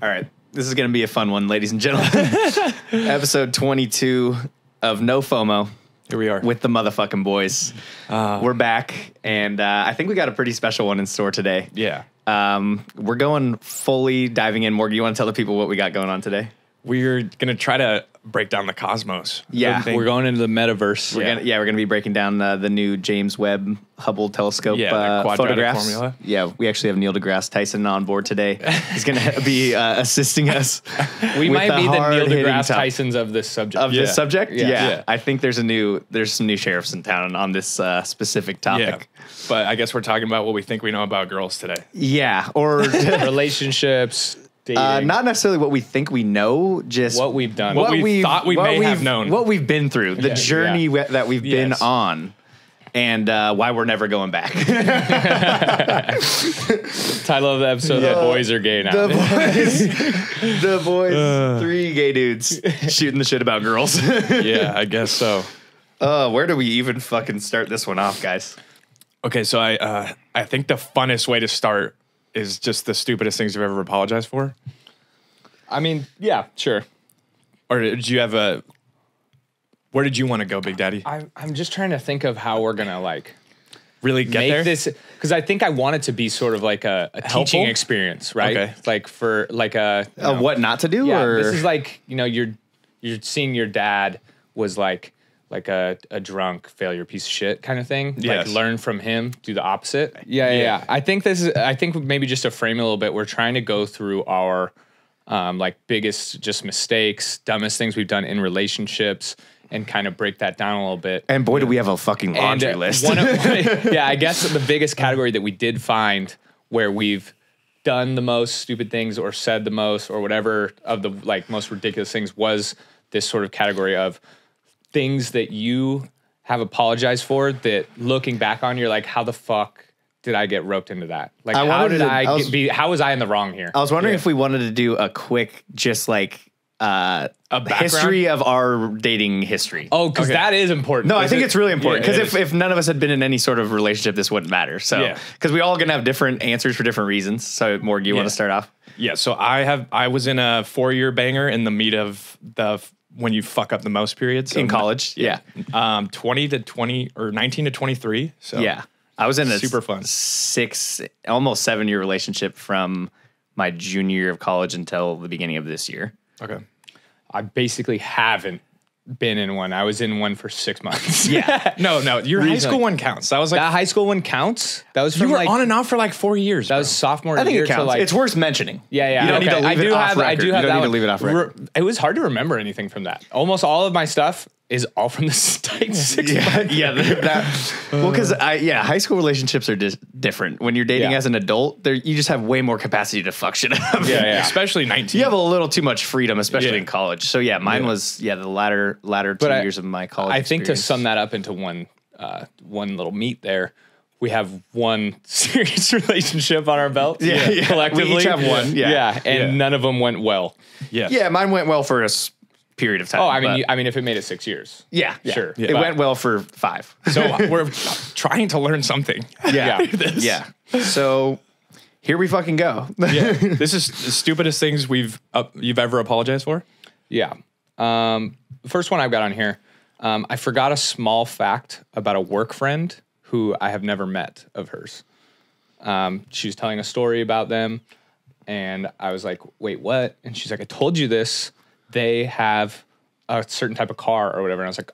All right. This is going to be a fun one, ladies and gentlemen. Episode 22 of No FOMO. Here we are. With the motherfucking boys. We're back, and I think we got a pretty special one in store today. Yeah. We're going fully diving in. Morgan, you want to tell the people what we got going on today? We're going to try to break down the cosmos. Yeah. We're going into the metaverse. We're going to be breaking down the new James Webb Hubble telescope the quadratic photographs. formula. Yeah, we actually have Neil deGrasse Tyson on board today. He's going to be assisting us. We with might be the Neil deGrasse top- Tysons of this subject. Of this subject? Yeah. I think there's some new sheriffs in town on this specific topic. Yeah. But I guess we're talking about what we think we know about girls today. Yeah, or Relationships, dating. not necessarily what we think we know, just what we've done. What we thought we may have known. What we've been through, the journey that we've been Yes. on, and why we're never going back. Title of the episode, The Boys Are Gay Now. The boys, three gay dudes shooting the shit about girls. Yeah, I guess so. Where do we even fucking start this one off, guys? Okay, so I think the funnest way to start is just the stupidest things you've ever apologized for. I mean, yeah, sure. Or did you have where did you want to go, Big Daddy? I'm just trying to think of how we're going to Really get make there? this, because I think I want it to be sort of like a teaching experience, right? Okay. Like for like a you know, What not to do? yeah, or this is like, you're seeing your dad was like a drunk failure piece of shit kind of thing. Yes. Like learn from him, do the opposite. Yeah. I think maybe just to frame it a little bit, we're trying to go through our biggest just mistakes, dumbest things we've done in relationships, and kind of break that down a little bit. And boy, do we have a fucking laundry list. I guess the biggest category that we did find where we've done the most stupid things or said the most or whatever of the most ridiculous things was this sort of category of things that you have apologized for that looking back on, you're like, how the fuck did I get roped into that? Like, how was I in the wrong here? I was wondering if we wanted to do a quick, just a history of our dating history. Oh, because that is important. No, I think it's really important Yeah, because if none of us had been in any sort of relationship, this wouldn't matter. So, because we all gonna have different answers for different reasons. So, Morgan, you want to start off? Yeah, so I was in a 4-year banger in the meat of the when you fuck up the most periods. So In college? Yeah. 20 to 20 or 19 to 23. So Yeah. I was in a super fun almost 7-year relationship from my junior year of college until the beginning of this year. Okay. I basically haven't been in one. I was in one for 6 months. Yeah. No, your high school one counts. That was That high school one counts? That was from you were on and off for 4 years. that was sophomore I think year it counts. to it's worth mentioning. Yeah. You don't need to leave it off record. I do have you don't that need to one. leave it off record. It was hard to remember anything from that. Almost all of my stuff is all from this tight 6 months. Well, because high school relationships are just different. When you're dating as an adult, you just have way more capacity to fuck shit up. Yeah. Especially 19. You have a little too much freedom, especially in college. So mine was the latter 2 years of my college. I think to experience. sum that up into one little meat there, we have one serious relationship on our belt. Collectively. We each have one. And none of them went well. Yeah, mine went well for a period of time. Oh, I mean, if it made it 6 years. Yeah. Sure. It went well for 5. So we're trying to learn something. Yeah. So here we fucking go. This is the stupidest things you've ever apologized for? Yeah. The first one I've got on here, I forgot a small fact about a work friend who I have never met of hers. She was telling a story about them, and I was like, wait, what? And she's like, I told you this. They have a certain type of car or whatever. And I was like,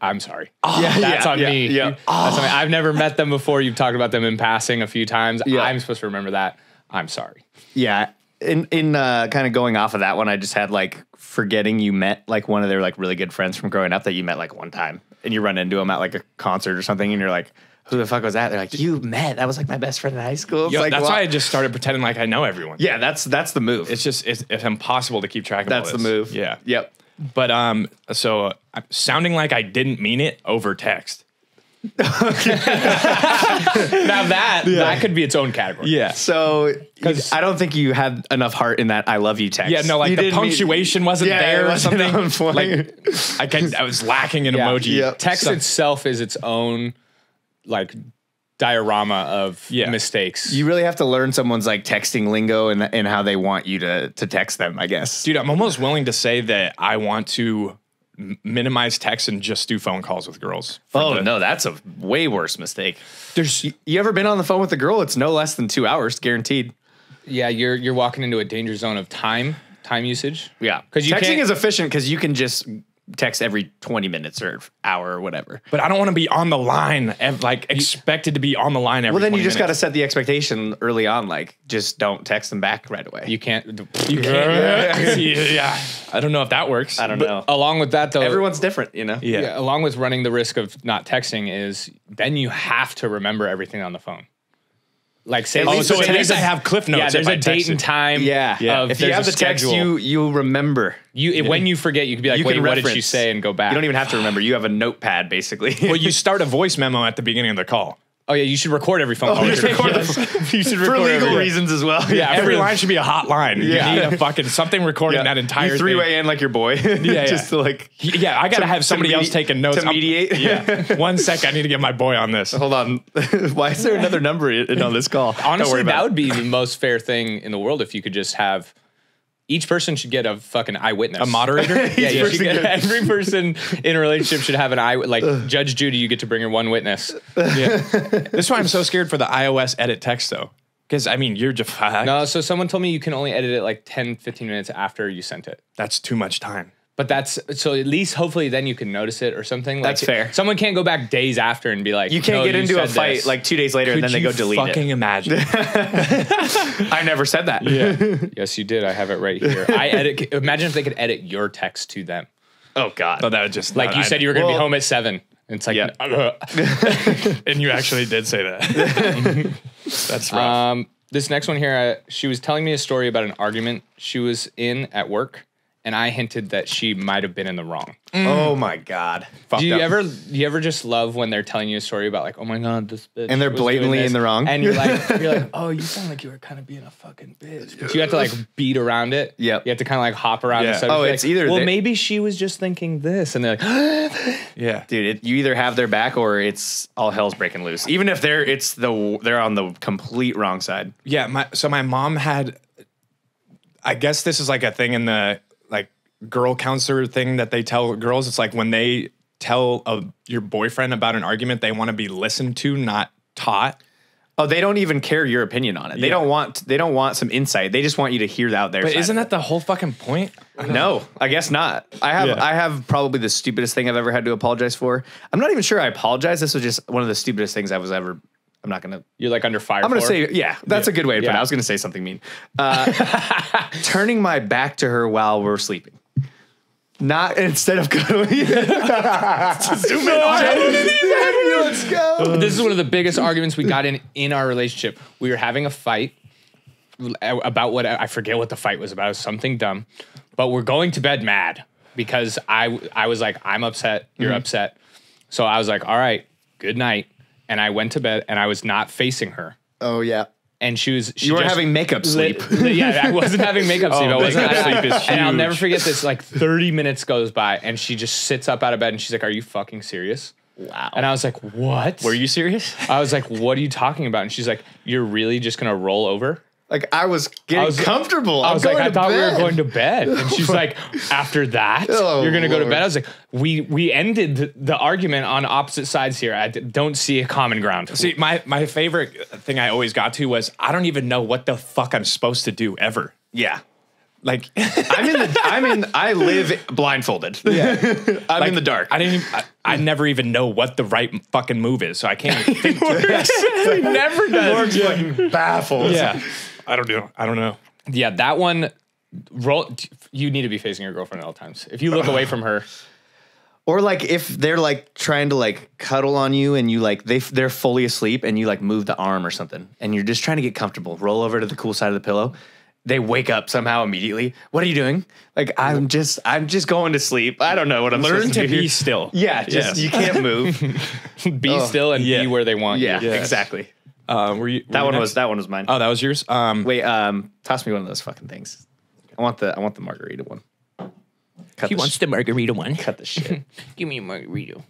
I'm sorry. That's on me. Yeah. That's on me. I've never met them before. You've talked about them in passing a few times. Yeah. I'm supposed to remember that. I'm sorry. Yeah. In kind of going off of that one, I just had forgetting you met one of their really good friends from growing up that you met one time, and you run into them at a concert or something, and you're like, who the fuck was that? They're like, you met. That was my best friend in high school. It's That's why I just started pretending I know everyone. Yeah, that's the move. It's impossiable to keep track of all That's this. the move. Yeah. Yep. But so sounding like I didn't mean it over text. Now that could be its own category. Yeah. So I don't think you had enough heart in that "I love you" text. Yeah, no, the punctuation wasn't there or something. On point. I was lacking an emoji. Yep. Text itself is its own diorama of mistakes. You really have to learn someone's like texting lingo and how they want you to text them, I guess. Dude, I'm almost willing to say that I want to minimize text and just do phone calls with girls. Oh, no, that's a way worse mistake. There's You ever been on the phone with a girl? It's no less than 2 hours, guaranteed. Yeah, you're walking into a danger zone of time usage. Yeah. Because texting is efficient because you can just text every 20 minutes or hour or whatever. But I don't want to be on the line, like expected to be on on the line every Well, then you 20 just got to minutes. set the expectation early on, like just don't text them back right away. You can't. Yeah. I don't know if that works. I don't know. Along with that, though, Everyone's different, you know? Yeah. along with running the risk of not texting is then you have to remember everything on the phone. Like say, So at least I have cliff notes. Yeah, there's if I a date text and it. time. Yeah. If you there's have a the text, schedule. you remember. When you forget, you can be like, You wait, can what did she reference. say, and go back. You don't even have to remember. You have a notepad, basically. Well, you start a voice memo at the beginning of the call. Oh yeah, you should record every phone call. you should record You should for record legal every- reasons as well. Yeah, Every line should be a hot line. Yeah. You need a fucking something recording that entire you thing. thray in like your boy. Yeah, Just to like. Yeah, I gotta have somebody else taking notes. To mediate. Yeah. 1 sec, I need to get my boy on this. Hold on. Why is there another number on this call? Don't Honestly, worry that about would be the most fair thing in the world if you could just have each person should get a fucking eyewitness. A moderator? Yeah, you should get, every person in a relationship should have an eye. Like Judge Judy, you get to bring her one witness. Yeah. That's why I'm so scared for the iOS edit text though. Because I mean, you're just No, so someone told me you can only edit it like 10, 15 minutes after you sent it. that's too much time. But that's so at least hopefully then you can notice it or something. Like, That's fair. Someone can't go back days after and be like, You can't "No, get into a said fight this." like 2 days later and then they go delete fucking it. imagine. I never said that. Yeah. Yes, you did. I have it right here. I edit. Imagine if they could edit your text to them. Oh God. So that would just Like you said, you were going to be well- home at 7. And it's like, Yeah. and you actually did say that. That's rough. This next one here, she was telling me a story about an argument she was in at work, and I hinted that she might have been in the wrong. Oh my God. Do you ever just love when they're telling you a story about like, oh my God, this bitch, And they're was doing blatantly this, in the wrong? and you're like, oh, you sound like you were kind of being a fucking bitch. But you have to like beat around it. Yep. You have to kind of like hop around. Yeah. The subject. Oh, You're it's like, either well, they- maybe she was just thinking this, and they're like, Yeah. Dude, you either have their back or it's all hell's breaking loose. Even if they're on the complete wrong side. Yeah. My mom had, I guess this is like a thing in the like girl counselor thing that they tell girls. It's like when they tell your boyfriend about an argument, they want to be listened to, not taught. Oh, they don't even care your opinion on it. They don't want some insight. They just want you to hear out their But side. isn't that the whole fucking point? No, I guess not. I have probably the stupidest thing I've ever had to apologize for. I'm not even sure I apologize. This was just one of the stupidest things I'm not gonna. you're like under fire. I'm gonna for. say, yeah, that's a good way to put it. Yeah. I was gonna say something mean. Turning my back to her while we're sleeping. Not instead of cuddling. Zoom in on it. Let's go. This is one of the biggest arguments we got in our relationship. We were having a fight about what I forget what the fight was about. It was something dumb, but we're going to bed mad because I was like, I'm upset, you're upset. So I was like, all right, good night. And I went to bed and I was not facing her. Oh yeah. And she weren't weren't having makeup sleep. Yeah, I wasn't having makeup sleep. I wasn't. makeup sleep is And I'll huge. never forget this. Like 30 minutes goes by, and she just sits up out of bed, and she's like, "Are you fucking serious?" Wow. And I was like, "What?" Were you serious? I was like, "What are you talking about?" And she's like, "You're really just gonna roll over?" Like I was getting comfortable. I was like, going I to thought we were bed. going to bed. And she's like, after that, Oh, you're going to go to Lord. bed. I was like, we ended the argument on opposite sides here. I don't see a common ground. See, my favorite thing I always got to was I don't even know what the fuck I'm supposed to do ever. Yeah. Like I live blindfolded. Yeah. I'm in the dark. I never even know what the right fucking move is, so I can't even think. He never does. fucking baffled. Yeah. I don't know. Yeah, that one, you need to be facing your girlfriend at all times. If you look away from her, Or like if they're like trying to like cuddle on you and you like they're fully asleep and you like move the arm or something and you're just trying to get comfortable, roll over to the cool side of the pillow. They wake up somehow immediately. What are you doing? Like I'm just going to sleep. I don't know what I'm Learn supposed to do here. be still. Yeah, just you can't move. be still and be where they want Yeah, you. exactly. Were you That one was mine. Oh, that was yours. Wait, toss me one of those fucking things. I want the margarita one. Cut the margarita one. cut the shit. Give me a margarita.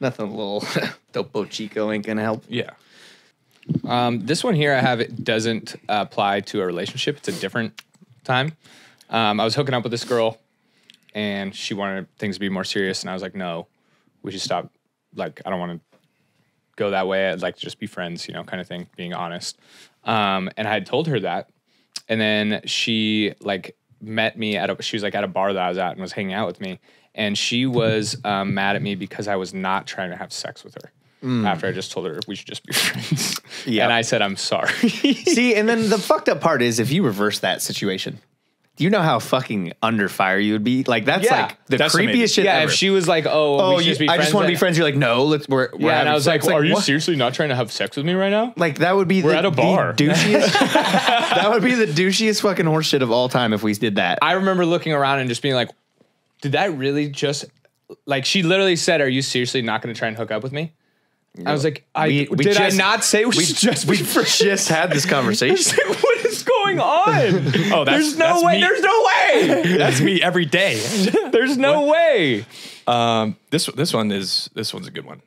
Nothing a little Topo Chico ain't gonna help. Yeah. This one here I have, it doesn't apply to a relationship. It's a different time. I was hooking up with this girl and she wanted things to be more serious. And I was like, no, we should stop. Like, I don't want to go that way. I'd like to just be friends, you know, kind of thing, being honest. And I had told her that. And then she like met me she was like at a bar that I was at and was hanging out with me. And she was mad at me because I was not trying to have sex with her. After I just told her we should just be friends. Yeah. And I said, I'm sorry. See, and then the fucked up part is if you reverse that situation, do you know how fucking under fire you would be? Like, that's like the creepiest shit ever. If she was like, oh, we should just be friends. I just want to be friends. You're like, no, we're and I was like, well, are you seriously not trying to have sex with me right now? Like, that would be we're at a bar. The douchiest. That would be the douchiest fucking horse shit of all time if we did that. I remember looking around and just being like, did that really just, like, she literally said, are you seriously not going to try and hook up with me? I was like, I not say we should just be friends? Just had this conversation. What is going on? Oh, there's no way. There's no way. That's me every day. There's no way. This one's a good one.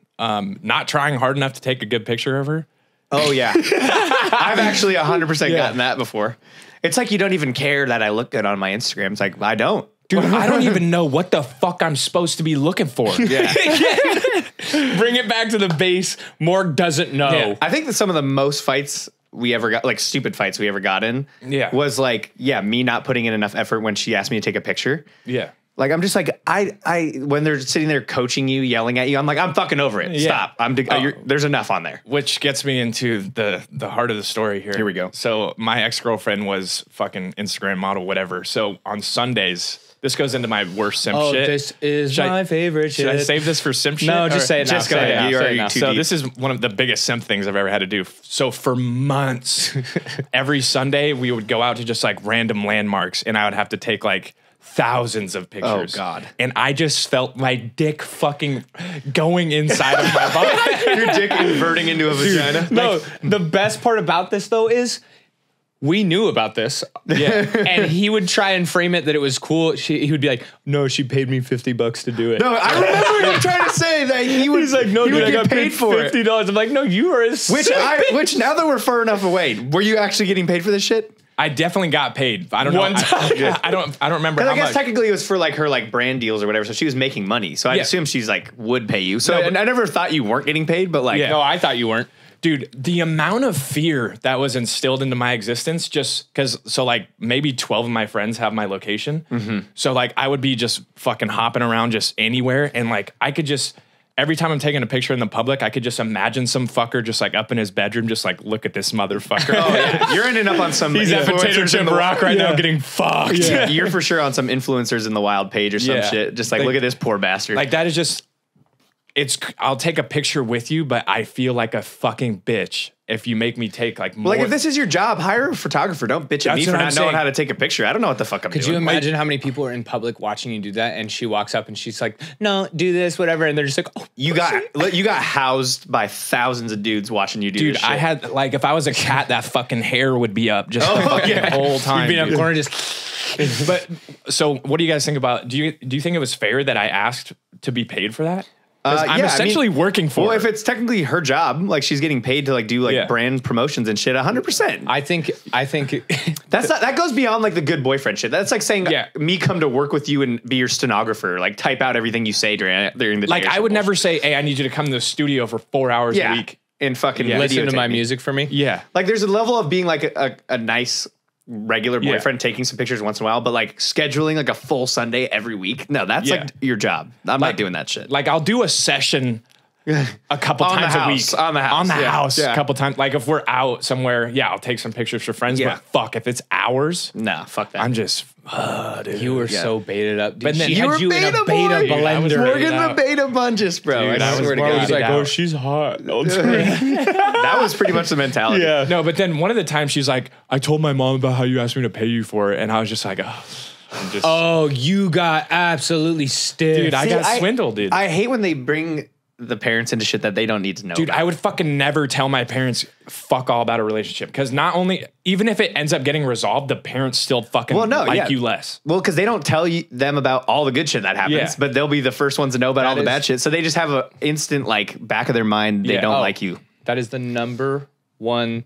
Not trying hard enough to take a good picture of her. Oh yeah, I've actually 100% gotten that before. It's like you don't even care that I look good on my Instagram. It's like I don't. Dude, I don't even know what the fuck I'm supposed to be looking for. Yeah. Bring it back to the base. Morg doesn't know. Yeah. I think that some of the most fights we ever got, like stupid fights we ever got in, was like, me not putting in enough effort when she asked me to take a picture. Yeah. Like, I'm just like, I when they're sitting there coaching you, yelling at you, I'm like, I'm fucking over it. Yeah. Stop. There's enough on there. Which gets me into the heart of the story here. Here we go. So my ex-girlfriend was fucking Instagram model, whatever. So on Sundays, this goes into my worst simp shit. This is my favorite shit. Should I save this for simp shit? No, just say it now. Just go ahead. You're already too deep. This is one of the biggest simp things I've ever had to do. So for months, every Sunday, we would go out to just like random landmarks and I would have to take like thousands of pictures. Oh, God. And I just felt my dick fucking going inside of my body. Your dick inverting into a vagina. No, the best part about this, though, is we knew about this. Yeah. And he would try and frame it that it was cool. He would be like, no, she paid me $50 to do it. No, I remember him trying to say that he would. He's like, no, dude, I got paid for $50. I'm like, no, you are a Which now that we're far enough away, were you actually getting paid for this shit? I definitely got paid. I don't know. One time. I don't remember how I guess much. technically it was for like her like brand deals or whatever, so she was making money. So I assume she's like would pay you. So and I never thought you weren't getting paid, but like no, I thought you weren't. Dude, the amount of fear that was instilled into my existence just because, so like maybe 12 of my friends have my location. Mm-hmm. So like I would be just fucking hopping around just anywhere. And like I could just, every time I'm taking a picture in the public, I could just imagine some fucker just like up in his bedroom, just like look at this motherfucker. Oh yeah, you're ending up on some. He's at Potato Chip Rock right now getting fucked. Yeah. You're for sure on some influencers in the wild page or some shit. Just like look at this poor bastard. Like that is just. I'll take a picture with you, but I feel like a fucking bitch if you make me take like more. Like if this is your job, hire a photographer. Don't bitch at me for not knowing how to take a picture. I don't know what the fuck I'm doing. Could you imagine how many people are in public watching you do that? And she walks up and she's like, "No, do this, whatever." And they're just like, "Oh, you got housed by thousands of dudes watching you do this shit. I had like if I was a cat, that fucking hair would be up just the whole time. You'd be in a corner just. But so, what do you guys think about? Do you think it was fair that I asked to be paid for that? I'm essentially working for her. Well, if it's technically her job, like she's getting paid to like do like brand promotions and shit, 100%. I think that goes beyond like the good boyfriend shit. That's like saying me come to work with you and be your stenographer, like type out everything you say during the day. Like I would never say, "Hey, I need you to come to the studio for 4 hours a week and fucking listen to my music for me." Yeah, like there's a level of being like a nice regular boyfriend taking some pictures once in a while, but like scheduling like a full Sunday every week. No, that's like your job. I'm not doing that shit. Like I'll do a session a couple times a week on the house a couple times. Like if we're out somewhere, I'll take some pictures for friends. But fuck, if it's hours, nah, fuck that. I'm just, dude. You were so baited up, dude. But then she had you in a beta blender. We're in the beta bunches, bro. Dude, I swear to God. I was like, oh, she's hot. That was pretty much the mentality. Yeah. No, but then one of the times she's like, I told my mom about how you asked me to pay you for it, and I was just like, oh, you got absolutely stiff. Dude, I got swindled, dude. I hate when they bring the parents into shit that they don't need to know. Dude, about. I would fucking never tell my parents fuck all about a relationship because not only, even if it ends up getting resolved, the parents still fucking you less. Well, because they don't tell them about all the good shit that happens, but they'll be the first ones to know about all the bad shit. So they just have an instant like back of their mind they don't like you. That is the number one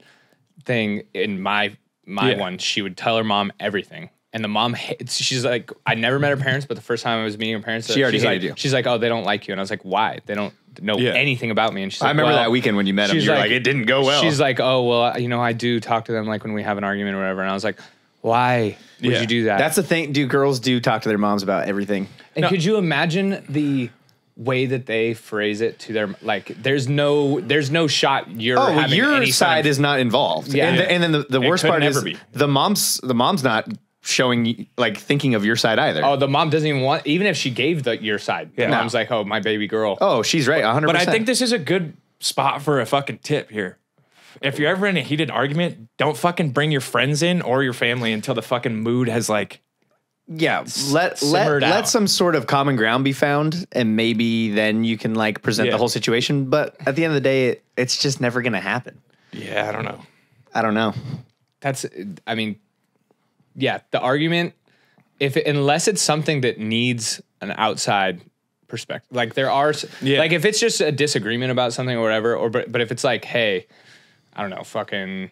thing in my one, she would tell her mom everything. And the mom, she's like, I never met her parents, but the first time I was meeting her parents, she already hated you. She's like, oh, they don't like you. And I was like, why? They don't know anything about me. And she's like, I remember that weekend when you met him. You're like, it didn't go well. She's like, oh, well, I do talk to them like when we have an argument or whatever. And I was like, why would you do that? That's the thing. Girls do talk to their moms about everything. And could you imagine the way that they phrase it to their, like, there's no shot you're having your any side is not involved. Yeah. And then the worst part is the mom's not showing, like, thinking of your side either. Oh, the mom doesn't even want, even if she gave your side, the mom's like, oh, my baby girl. Oh, she's right, 100%. But I think this is a good spot for a fucking tip here. If you're ever in a heated argument, don't fucking bring your friends in or your family until the fucking mood has, like, let some sort of common ground be found, and maybe then you can, like, present the whole situation. But at the end of the day, it's just never going to happen. Yeah, I don't know. The argument, unless it's something that needs an outside perspective, like there are, like if it's just a disagreement about something or whatever, but if it's like, hey, I don't know, fucking,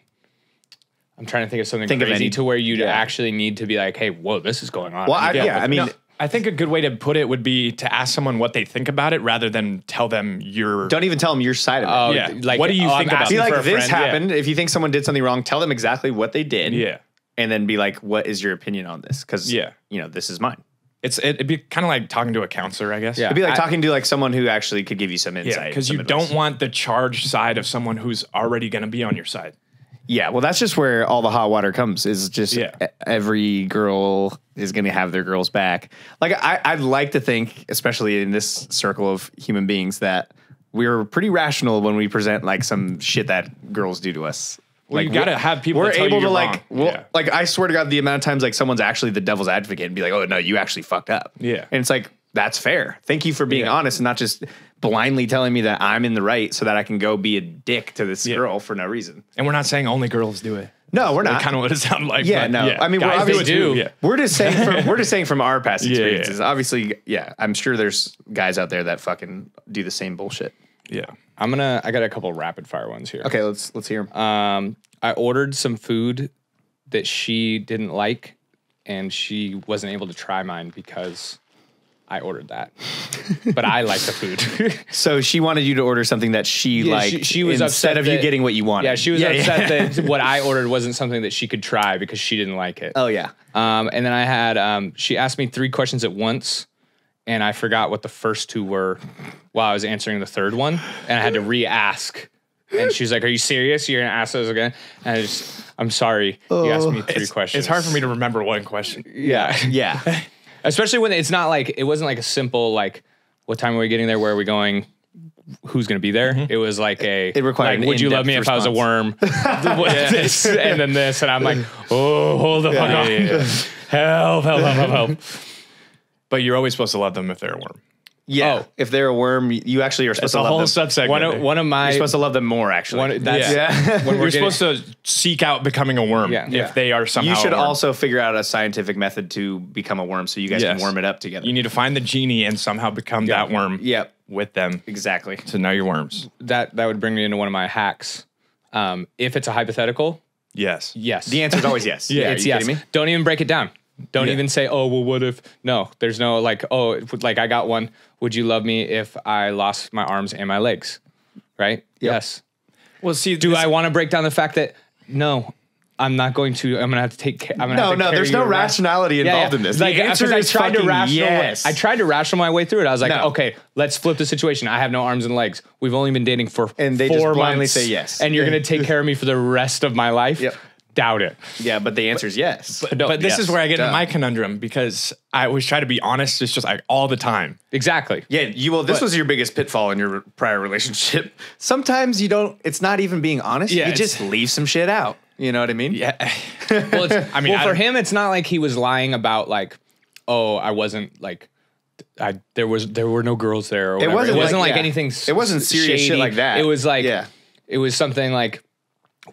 I'm trying to think of something crazy to where you'd actually need to be like, hey, whoa, this is going on. Well, I think a good way to put it would be to ask someone what they think about it rather than tell them don't even tell them your side of it. Like, what do you think about it? Be like, this happened. If you think someone did something wrong, tell them exactly what they did. Yeah. And then be like, what is your opinion on this? Because, this is mine. It'd be kind of like talking to a counselor, I guess. Yeah. It'd be like talking to, like, someone who actually could give you some insight. Yeah, because you don't want the charged side of someone who's already going to be on your side. Yeah, well, that's just where all the hot water comes, is just every girl is going to have their girl's back. Like, I'd like to think, especially in this circle of human beings, that we're pretty rational when we present, like, some shit that girls do to us. Well, like, you got to have people we're that tell able you to, you're like, wrong. Like, I swear to God, the amount of times, like, someone's actually the devil's advocate and be like, oh, no, you actually fucked up. Yeah. And it's like, that's fair. Thank you for being honest and not just blindly telling me that I'm in the right so that I can go be a dick to this girl for no reason. And we're not saying only girls do it. No, we're not. Kind of what it sounded like. Yeah, no. Yeah. I mean, guys we're obviously do. Yeah. We're just saying from our past experiences. Obviously, I'm sure there's guys out there that fucking do the same bullshit. Yeah. I got a couple rapid fire ones here. Okay, let's hear them. I ordered some food that she didn't like, and she wasn't able to try mine because I ordered that. But I like the food. So she wanted you to order something that she liked. She was instead upset of you getting what you wanted. Yeah, she was upset that what I ordered wasn't something that she could try because she didn't like it. Oh yeah. And then I had she asked me 3 questions at once, and I forgot what the first 2 were while I was answering the third one, and I had to re-ask. And she's like, "Are you serious? You're gonna ask those again?" And I'm sorry. You asked me 3 questions. It's hard for me to remember one question. Yeah. Yeah. Especially when it's not like, it wasn't like a simple, like, what time are we getting there? Where are we going? Who's going to be there? It was like it required, like, would you love me if I was a worm? This, and then this, and I'm like, oh, hold the fuck on. Help. But you're always supposed to love them if they're a worm. Yeah. Oh. If they're a worm, you actually are supposed to love them. That's a whole subsegment. One of my... You're supposed to love them more, actually. You're supposed to seek out becoming a worm if they are somehow You should a worm. also figure out a scientific method to become a worm so you guys can worm it up together. You need to find the genie and somehow become that worm with them. Exactly. So now you're worms. That would bring me into one of my hacks. If it's a hypothetical... Yes. The answer is always yes. It's yes. Me? Don't even break it down. Don't even say, oh, well, what if... No, there's no like, oh, like I got one. Would you love me if I lost my arms and my legs? Right? Yep. Yes. Well, see, do I want to break down the fact that, no, I'm not going to, I'm going to have to take care. No, there's no rationality involved in this. Like, the answer is I tried to rational my way through it. I was like, No. okay, let's flip the situation. I have no arms and legs. We've only been dating for And they 4 just months. blindly say yes. And you're going to take care of me for the rest of my life? Yep. Doubt it. Yeah, but the answer is yes. But this is where I get into my conundrum, because I always try to be honest. It's just like all the time. Exactly. Yeah, this was your biggest pitfall in your prior relationship. Sometimes you don't, it's not even being honest. Yeah, you just leave some shit out. You know what I mean? Yeah. Well, for him, it's not like he was lying about like, oh, I wasn't like, there were no girls there. Or whatever. It wasn't like anything. It wasn't serious shit like that. It was like, it was something like,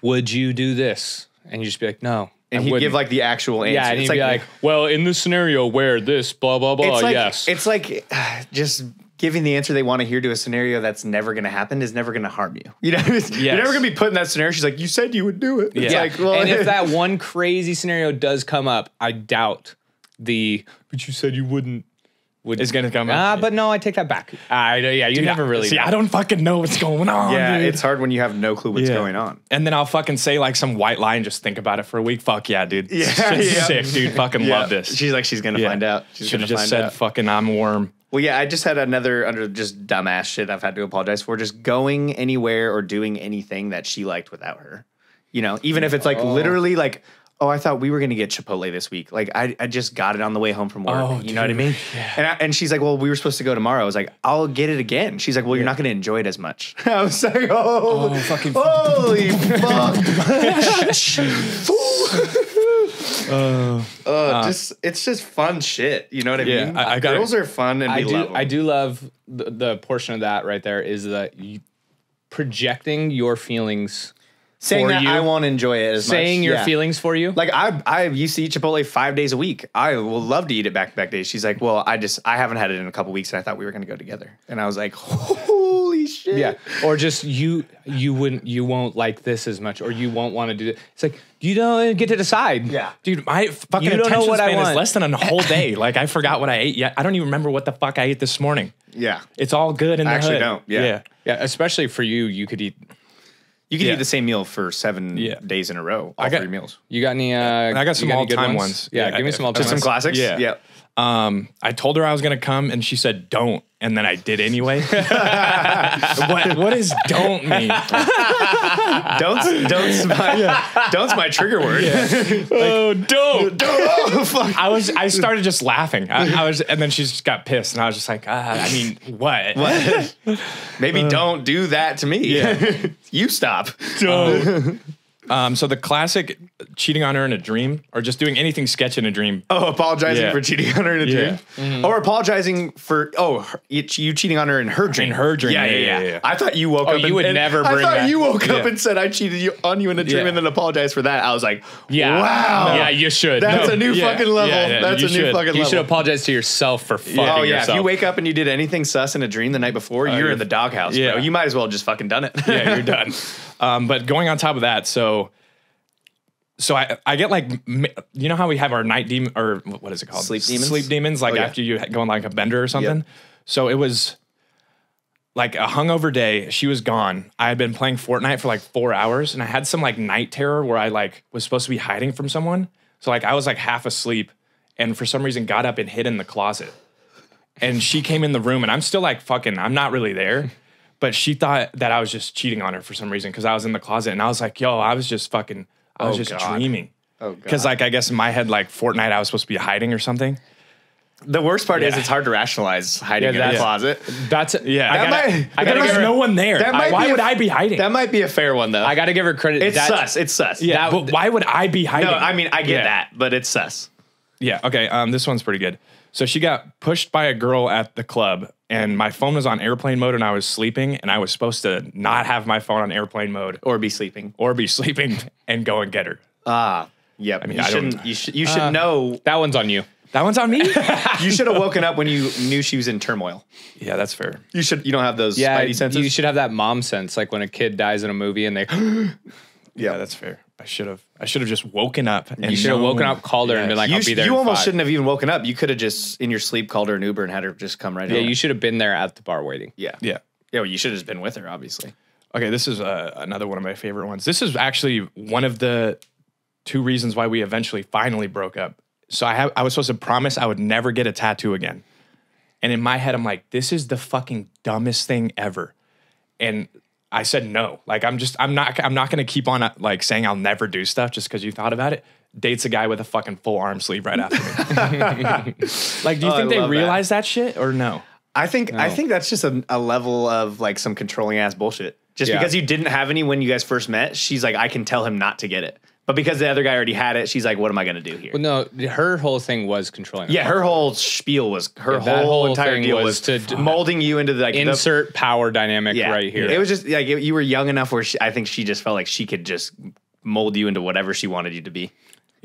would you do this? And you just be like, no. And he'd give like the actual answer. Yeah, and he'd be like, well, in this scenario where this, blah, blah, blah, it's like, yes. It's like just giving the answer they want to hear to a scenario that's never going to happen is never going to harm you. You know, you're never going to be put in that scenario. She's like, you said you would do it. It's like, well, and if that one crazy scenario does come up, I doubt but you said you wouldn't. It's going to come up. But no, I take that back. You never really See, know. I don't fucking know what's going on, yeah, dude. it's hard when you have no clue what's going on. And then I'll fucking say like some white lie and just think about it for a week. Fuck yeah, dude. Yeah, Shit's sick, dude. Fucking love this. She's like, she's going to find out. She's Should going have to just find said out. fucking I'm warm. Well, yeah, I just had another under just dumbass shit I've had to apologize for. Just going anywhere or doing anything that she liked without her. You know, even if it's like literally like, oh, I thought we were going to get Chipotle this week. Like, I just got it on the way home from work. Oh, you know what I mean? Yeah. And she's like, well, we were supposed to go tomorrow. I was like, I'll get it again. She's like, well, you're not going to enjoy it as much. I was like, Fucking holy fuck. It's just fun shit. You know what I mean? Girls are fun and we love them. I do love the portion of that right there is that projecting your feelings. Saying that I won't enjoy it as much. Saying your feelings for you. Like I used to eat Chipotle 5 days a week. I will love to eat it back-to-back days. She's like, well, I haven't had it in a couple weeks and I thought we were going to go together. And I was like, holy shit. Yeah. Or just you won't like this as much or you won't want to do it. It's like, you don't get to decide. Yeah. Dude, my fucking You don't know attention what I span is want. less than a whole day. Like, I forgot what I ate yet. I don't even remember what the fuck I ate this morning. Yeah. It's all good in the actually hood. don't. Yeah. Yeah, especially for you, you could eat. You can eat the same meal for 7 days in a row. All 3 meals. You got any? I got some all-time good ones. Yeah, give me some all-time Just some ones. classics? Yeah. I told her I was going to come and she said, don't. And then I did anyway. What does don't mean? Don't's my trigger word. Don't. Oh, fuck. I started just laughing. And then she just got pissed. And I was just like, I mean, what? Maybe don't do that to me. Yeah. You stop. Don't. So the classic cheating on her in a dream or just doing anything sketch in a dream. Oh, apologizing for cheating on her in a dream? Mm-hmm. Or apologizing for, you cheating on her in her dream. In her dream. Yeah. I thought you woke up you would never bring I thought that. you woke up and said I cheated on you in a dream and then apologized for that. I was like, wow. Yeah, you should. That's a new fucking level. That's a new fucking level. You should apologize to yourself for fucking yourself. If you wake up and you did anything sus in a dream the night before, you're in the doghouse, bro. You might as well just fucking done it. Yeah, you're done. But going on top of that, So I get like, you know how we have our night demon, or what is it called? Sleep demons? Sleep demons, like after you go on like a bender or something. Yep. So it was like a hungover day. She was gone. I had been playing Fortnite for like 4 hours and I had some like night terror where I like was supposed to be hiding from someone. So like I was like half asleep and for some reason got up and hid in the closet. And she came in the room and I'm still like I'm not really there. But she thought that I was just cheating on her for some reason because I was in the closet and I was like, yo, I was just dreaming. Oh, God. Because, like, I guess in my head, like, Fortnite, I was supposed to be hiding or something. The worst part is it's hard to rationalize hiding in the closet. That's I gotta give her no one there. Why would I be hiding? That might be a fair one, though. I got to give her credit. It's sus. It's sus. Yeah, but why would I be hiding? No, I mean, I get that, but it's sus. Yeah, okay, this one's pretty good. So she got pushed by a girl at the club, and my phone was on airplane mode, and I was sleeping, and I was supposed to not have my phone on airplane mode. Or be sleeping. And go and get her. Yep. I mean, you should know. That one's on you. That one's on me? You should have woken up when you knew she was in turmoil. Yeah, that's fair. You don't have those spidey senses? You should have that mom sense, like when a kid dies in a movie and they... Yeah, that's fair. I should have just woken up. And you should have woken up, called her, and been like, I'll be there. You almost shouldn't have even woken up. You could have just, in your sleep, called her an Uber and had her just come right over. Yeah, you should have been there at the bar waiting. Yeah. Well, you should have just been with her, obviously. Okay, this is another one of my favorite ones. This is actually one of the 2 reasons why we eventually finally broke up. So I was supposed to promise I would never get a tattoo again. And in my head, I'm like, this is the fucking dumbest thing ever. And I said no. Like I'm not gonna keep on like saying I'll never do stuff just because you thought about it. Dates a guy with a fucking full arm sleeve right after me. Like, do you think they realize that shit or no? I think that's just a level of like some controlling ass bullshit. Just because you didn't have any when you guys first met, she's like, I can tell him not to get it. But because the other guy already had it, she's like, what am I going to do here? Well, no, her whole thing was controlling. Yeah, her whole spiel was, her whole entire deal was to molding you into like insert power dynamic right here. It was just like, you were young enough where I think she just felt like she could just mold you into whatever she wanted you to be.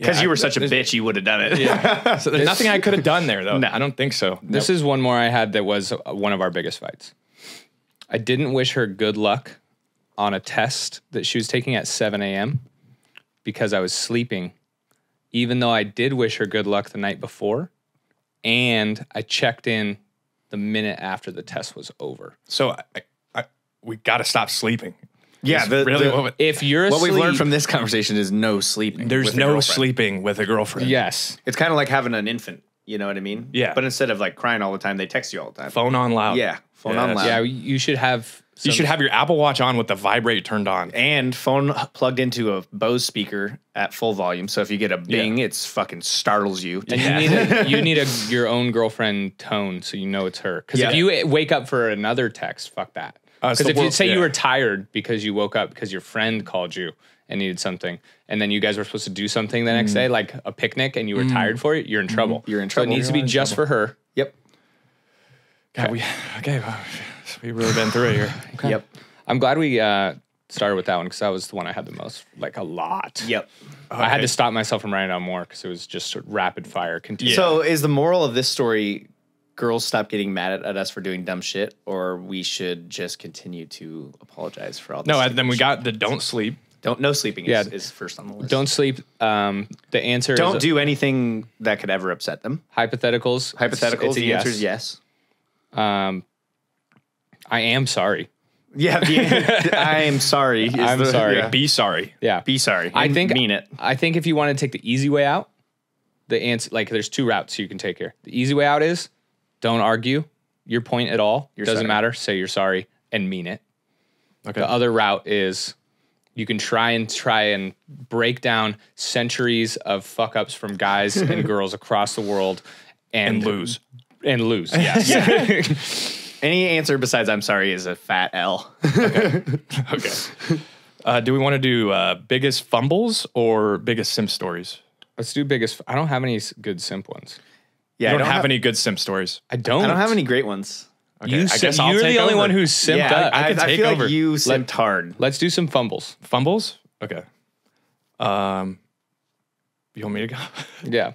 Because you were such a bitch, you would have done it. Yeah. So there's nothing I could have done there, though. No. I don't think so. This is one more I had that was one of our biggest fights. I didn't wish her good luck on a test that she was taking at 7 a.m. because I was sleeping, even though I did wish her good luck the night before. And I checked in the minute after the test was over. So we got to stop sleeping. Yeah, If you're asleep, what we've learned from this conversation is no sleeping. There's with a no girlfriend. sleeping with a girlfriend. yes. It's kind of like having an infant. You know what I mean? Yeah. But instead of like crying all the time, they text you all the time. Phone on loud. Yeah, phone Yes. on loud. Yeah, you should have. You should have your Apple Watch on with the vibrate turned on. And phone plugged into a Bose speaker at full volume. So if you get a bing, it's fucking startles you. And you need your own girlfriend tone so you know it's her. Because if you wake up for another text, fuck that. Because if you say you were tired because you woke up because your friend called you and needed something, and then you guys were supposed to do something the next day, like a picnic, and you were tired for it, you're in trouble. You're in trouble. So it needs to be just for her. Yep. God, we've really been through it here. Okay. Yep. I'm glad we started with that one because that was the one I had the most, like a lot. Yep. I had to stop myself from writing down more because it was just rapid fire. Continue. So is the moral of this story, girls stop getting mad at us for doing dumb shit, or we should just continue to apologize for all this? No, then we got the don't sleep. No sleeping is first on the list. Don't sleep. The answer Don't is do anything that could ever upset them. hypotheticals. Hypotheticals, It's a the answer is yes. I am sorry. Yeah, I am sorry. I'm sorry. Yeah. Be sorry. Yeah. Be sorry. I think mean it. I think if you want to take the easy way out, the answer, like there's two routes you can take here. The easy way out is don't argue your point at all. Doesn't sorry. matter. Say you're sorry and mean it. Okay. The other route is you can try and break down centuries of fuck ups from guys and girls across the world and lose. And lose. Yes. Any answer besides I'm sorry is a fat L. Okay. Do we want to do biggest fumbles or biggest simp stories? Let's do biggest. I don't have any good simp ones. Yeah, I don't have any good simp stories. I don't have any great ones. Okay, I guess I'll you're take the only over. one who's simped Yeah, up. I can take feel over. like you simped hard. Let's do some fumbles. Fumbles? Okay. You want me to go? Yeah.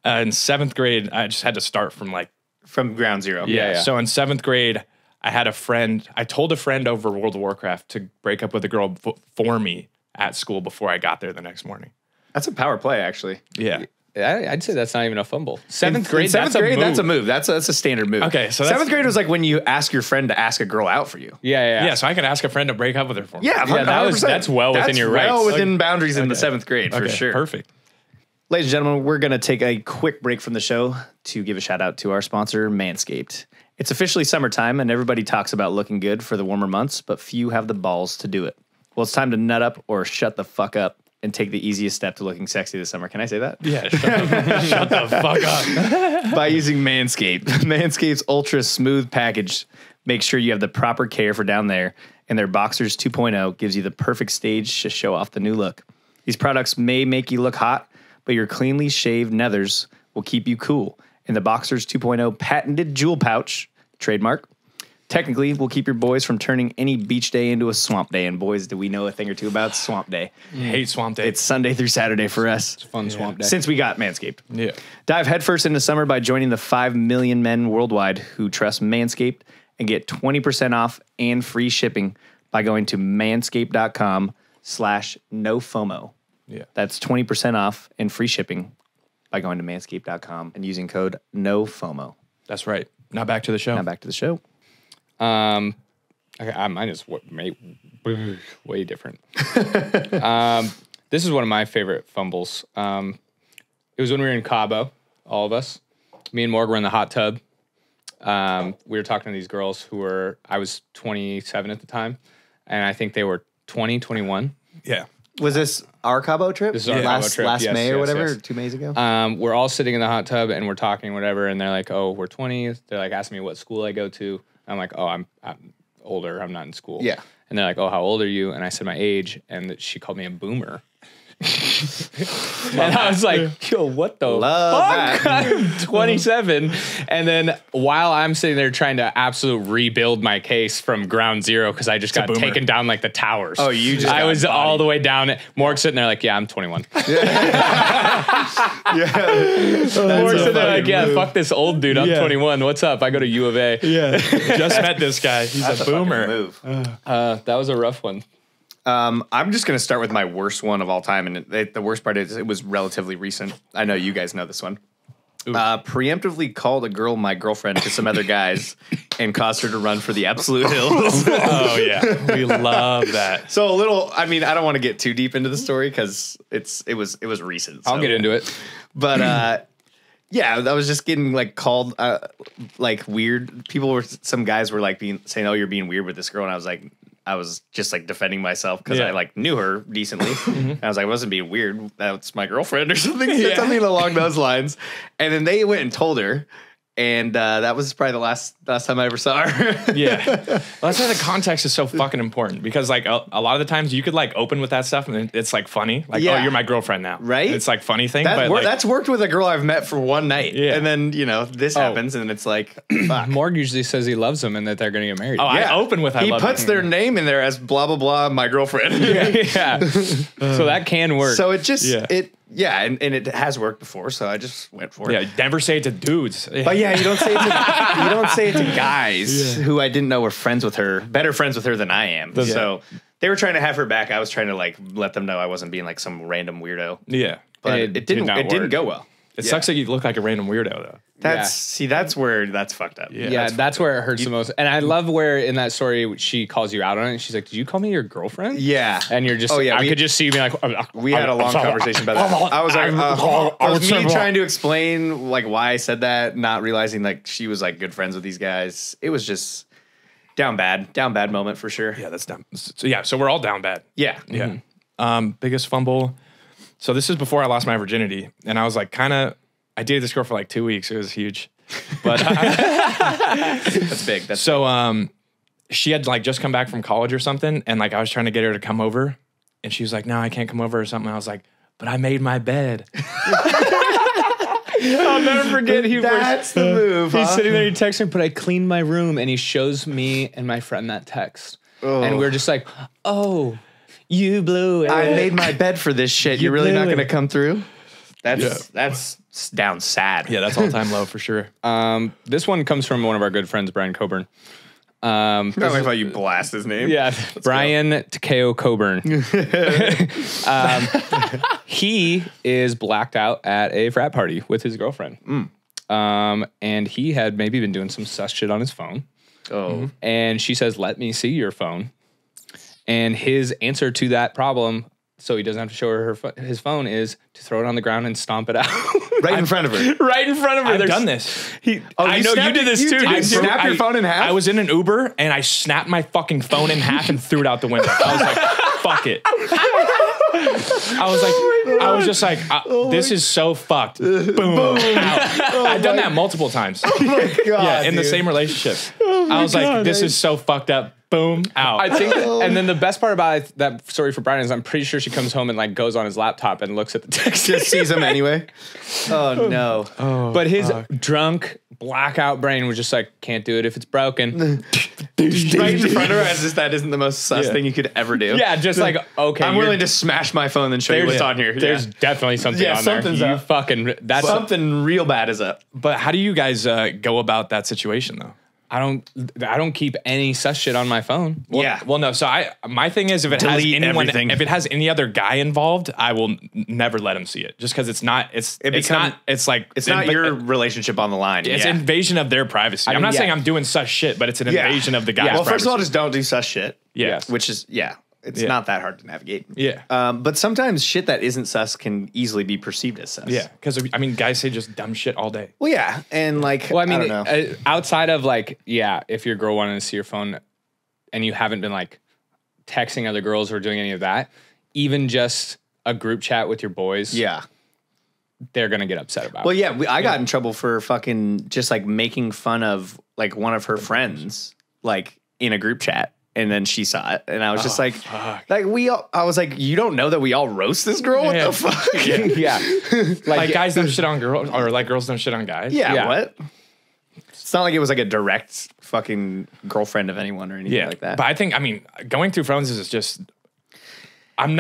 In 7th grade, I just had to start from like From ground zero. Yeah. So in 7th grade, I had a friend. I told a friend over World of Warcraft to break up with a girl for me at school before I got there the next morning. That's a power play, actually. Yeah. I'd say that's not even a fumble. Seventh In grade, seventh that's grade, a move. that's a move. That's a standard move. Okay, so seventh grade was like when you ask your friend to ask a girl out for you. Yeah. Yeah, so I could ask a friend to break up with her for me. Yeah, that's well within your rights. Well within boundaries in the 7th grade, for Okay, sure. Perfect. Ladies and gentlemen, we're going to take a quick break from the show to give a shout out to our sponsor, Manscaped. It's officially summertime, and everybody talks about looking good for the warmer months, but few have the balls to do it. Well, it's time to nut up or shut the fuck up and take the easiest step to looking sexy this summer. Can I say that? Yeah, shut the fuck up. By using Manscaped. Manscaped's ultra smooth package makes sure you have the proper care for down there, and their Boxers 2.0 gives you the perfect stage to show off the new look. These products may make you look hot, but your cleanly shaved nethers will keep you cool. And the Boxers 2.0 patented jewel pouch, trademark, technically will keep your boys from turning any beach day into a swamp day. And boys, do we know a thing or two about swamp day? Hate swamp day. It's Sunday through Saturday for us. It's a fun swamp day. Since we got Manscaped. Yeah. Dive headfirst into summer by joining the 5 million men worldwide who trust Manscaped and get 20% off and free shipping by going to manscaped.com/nofomo. Yeah. That's 20% off and free shipping by going to manscaped.com and using code NOFOMO. That's right. Now back to the show. Now back to the show. Okay, mine is way different. This is one of my favorite fumbles. It was when we were in Cabo, all of us. Me and Morgan were in the hot tub. We were talking to these girls I was 27 at the time, and I think they were 20, 21. Yeah. Was this our Cabo trip? This is our Cabo trip. Last Yes, May or yes, whatever, yes. 2 Mays ago? We're all sitting in the hot tub and we're talking, whatever, and they're like, "Oh, we're 20." They're like asking me what school I go to. I'm like, "Oh, I'm older. I'm not in school." Yeah. And they're like, "Oh, how old are you?" And I said my age, and she called me a boomer. And I was like, yo, what the fuck? I'm 27. And then while I'm sitting there trying to absolute rebuild my case from ground zero, because I just got taken down like the towers. Oh, you just I got was bodied. all the way down. Morg's sitting there like, yeah, I'm 21. Morg's sitting there like, yeah, fuck this old dude. I'm 21. What's up? I go to U of A. Yeah. Just met this guy. He's That's a boomer. Move. That was a rough one. I'm just going to start with my worst one of all time. And the worst part is it was relatively recent. I know you guys know this one. Preemptively called a girl my girlfriend to some other guys and caused her to run for the absolute hills. Oh, yeah. We love that. So a little, I mean, I don't want to get too deep into the story because it was recent. So. I'll get into it. But yeah, I was just getting like called like weird. Some guys were like saying, "Oh, you're being weird with this girl," and I was just like defending myself because I like knew her decently. And I was like, I wasn't being weird. That's my girlfriend or something. Something along those lines. And then they went and told her. And that was probably the last time I ever saw her. Yeah. Well, that's why the context is so fucking important because like a lot of the times you could like open with that stuff and it's like funny. Like, oh, you're my girlfriend now. Right? It's like funny thing. That's worked with a girl I've met for one night. Yeah. And then, this happens and it's like, fuck. Morg usually says he loves them and that they're going to get married. Oh, I open with I He love puts him. their name in there as blah, blah, blah, my girlfriend. Yeah. So that can work. So it just, and it has worked before, so I just went for it. Yeah, never say it to dudes. But yeah, you don't say it to guys who I didn't know were better friends with her than I am. So they were trying to have her back. I was trying to like let them know I wasn't being like some random weirdo. Yeah. But it didn't go well. It sucks that you look like a random weirdo though. That's where that's fucked up. Yeah, that's where it hurts the most. And I love where in that story she calls you out on it. She's like, "Did you call me your girlfriend?" Yeah, and you're just. I could just see you being like, we had a long conversation about that. I was like, it was me trying to explain like why I said that, not realizing like she was like good friends with these guys. It was just down bad moment for sure. Yeah, that's dumb. So we're all down bad. Yeah, yeah. Biggest fumble. So this is before I lost my virginity, and I was like, I dated this girl for like 2 weeks. It was huge, but that's big. So she had like just come back from college or something, and like I was trying to get her to come over, and she was like, "No, I can't come over" or something. I was like, "But I made my bed." I'll never forget. That's the move. He's sitting there, he texts me, "But I cleaned my room," and he shows me and my friend that text, and we're just like, "Oh, you blew it." I made my bed for this shit. You're really not going to come through? That's down sad. Yeah, that's all time low for sure. This one comes from one of our good friends, Brian Coburn. I like how you blast his name. Yeah, Brian Takeo Coburn. He is blacked out at a frat party with his girlfriend. And he had maybe been doing some sus shit on his phone. And she says, "Let me see your phone." And his answer to that problem, so he doesn't have to show her his phone, is to throw it on the ground and stomp it out. Right in front of her. Right in front of her. I've done this. I know you did this too. You snapped your phone in half? I was in an Uber and I snapped my fucking phone in half and threw it out the window. I was like, fuck it. I was just like, this is so fucked. Boom. I've done that multiple times. Oh my God. Yeah, in the same relationship. I was like, this is so fucked up. Boom, out. I think, and then the best part about that story for Brian is I'm pretty sure she comes home and like goes on his laptop and looks at the text. Just sees him anyway. Oh no. But his drunk blackout brain was just like, can't do it if it's broken. Right in front of her as if that isn't the most sus thing you could ever do. Yeah, just like, okay. I'm willing to smash my phone and show you what's on here. There's definitely something on there. Something's You up. fucking, that's Something real bad is up. But how do you guys go about that situation though? I don't keep any sus shit on my phone. Well, no. So my thing is, if it has Delete anyone, everything. if it has any other guy involved, I will never let him see it. Just because it's not your relationship on the line. It's invasion of their privacy. I'm not saying I'm doing such shit, but it's an invasion of the guy's Well, privacy. first of all, just don't do sus shit. Yes. Which is it's not that hard to navigate. Yeah. But sometimes shit that isn't sus can easily be perceived as sus. Yeah, because I mean, guys say just dumb shit all day. Well, yeah, and like, Well, I mean, don't know. outside of like, if your girl wanted to see your phone and you haven't been like texting other girls or doing any of that, even just a group chat with your boys, they're gonna get upset about. Well, yeah, I got in trouble for fucking just like making fun of like one of her friends, like in a group chat. And then she saw it, and I was just like, fuck. I was like, you don't know that we all roast this girl? What the fuck? Yeah. Like guys don't shit on girls, or like girls don't shit on guys. Yeah, what? It's not like it was like a direct fucking girlfriend of anyone or anything like that. But I think, I mean, going through phones is just, I'm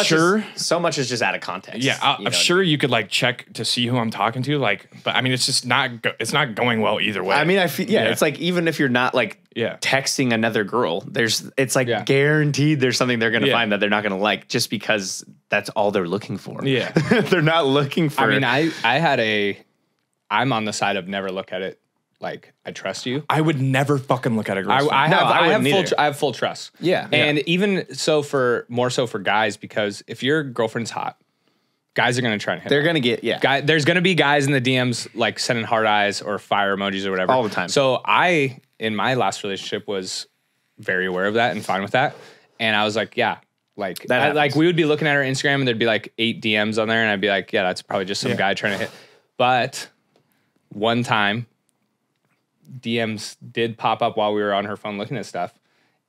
sure. So much is just out of context. Yeah, I'm sure you could like check to see who I'm talking to, like, but I mean, it's just not. It's not going well either way. I mean, I feel it's like even if you're not like Yeah. texting another girl, it's like guaranteed there's something they're gonna find that they're not gonna like just because that's all they're looking for. Yeah. They're not looking for. I mean, I'm on the side of never look at it. Like, I trust you. I would never fucking look at a girl. I have full trust. Yeah. And even so more so for guys, because if your girlfriend's hot, guys are going to try and hit they're her. gonna get There's going to be guys in the DMs like sending heart eyes or fire emojis or whatever. all the time. So I, in my last relationship, was very aware of that and fine with that. And I was like, yeah. Like, we would be looking at her Instagram and there'd be like 8 DMs on there. And I'd be like, yeah, that's probably just some guy trying to hit. But one time, DMs did pop up while we were on her phone looking at stuff,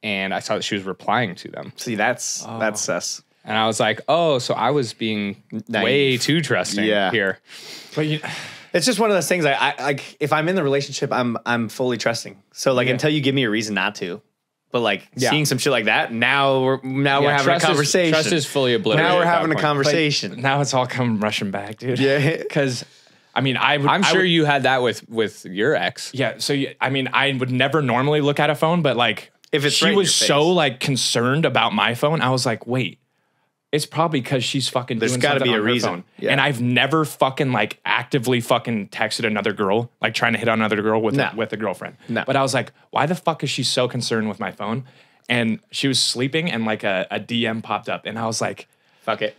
and I saw that she was replying to them. See, that's sus. And I was like, oh, so I was being way too trusting here. But it's just one of those things. I like if I'm in the relationship, I'm fully trusting. So like until you give me a reason not to, but like seeing some shit like that, now we're having a conversation. Trust is fully obliterated. Now we're having a conversation. Like, now it's all come rushing back, dude. Yeah, because. I mean, I'm sure you had that with your ex. Yeah. So, I mean, I would never normally look at a phone, but like, if it's she was so like concerned about my phone, I was like, wait, it's probably because she's fucking doing something on her phone. There's got to be a reason. Yeah. And I've never fucking like actively fucking texted another girl, like trying to hit on another girl with a girlfriend. No. But I was like, why the fuck is she so concerned with my phone? And she was sleeping and like a DM popped up and I was like, fuck it.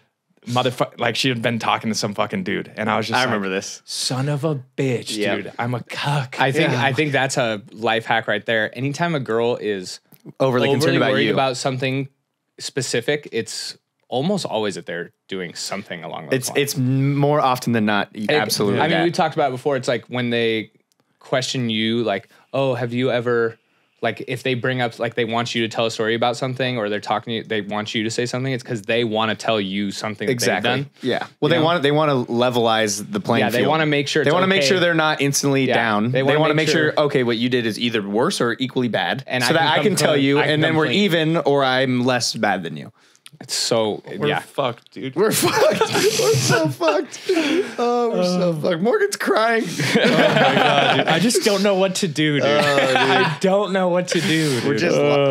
Motherfucker, like she had been talking to some fucking dude, and I was just remember this. Son of a bitch, dude. I'm a cuck. I think that's a life hack right there. Anytime a girl is overly concerned about worried about something specific, it's almost always that they're doing something along those lines. It's more often than not absolutely. I mean, we talked about it before. It's like when they question you, like, oh, have you ever? Like if they bring up, like they want you to tell a story about something or they're talking to you, they want you to say something, it's because they want to tell you something that they've done. Yeah. Well, they want to levelize the playing field. They want to make sure they want to make sure they're not instantly down. They want to make sure, okay, what you did is either worse or equally bad. And so that I can tell you, and then we're even or I'm less bad than you. It's so we're fucked, dude. We're fucked. We're so fucked. Oh, we're so fucked. Morgan's crying. Oh my god, dude. I just don't know what to do, dude. I don't know what to do. Dude. We're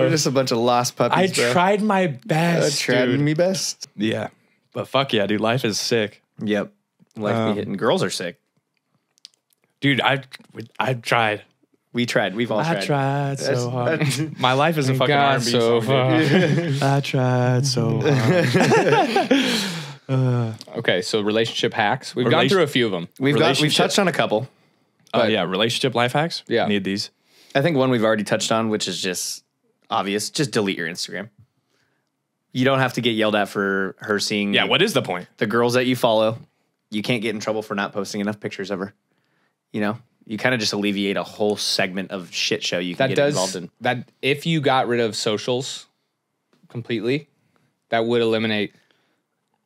just a bunch of lost puppies. I tried my best. I tried me best. Yeah, but fuck yeah, dude. Life is sick. Yep. Life be hitting. Girls are sick, dude. I tried. We tried. We've all tried. I tried so hard. My life is a fucking R&B so song. I tried so hard. Okay, so relationship hacks. We've gone through a few of them. We've touched on a couple. Oh yeah, relationship life hacks. Yeah, need these. I think one we've already touched on, which is just obvious. Just delete your Instagram. You don't have to get yelled at for her seeing. Yeah, what is the point? The girls that you follow, you can't get in trouble for not posting enough pictures of her. You know. You kind of just alleviate a whole segment of shit show you can get involved in. That if you got rid of socials completely, that would eliminate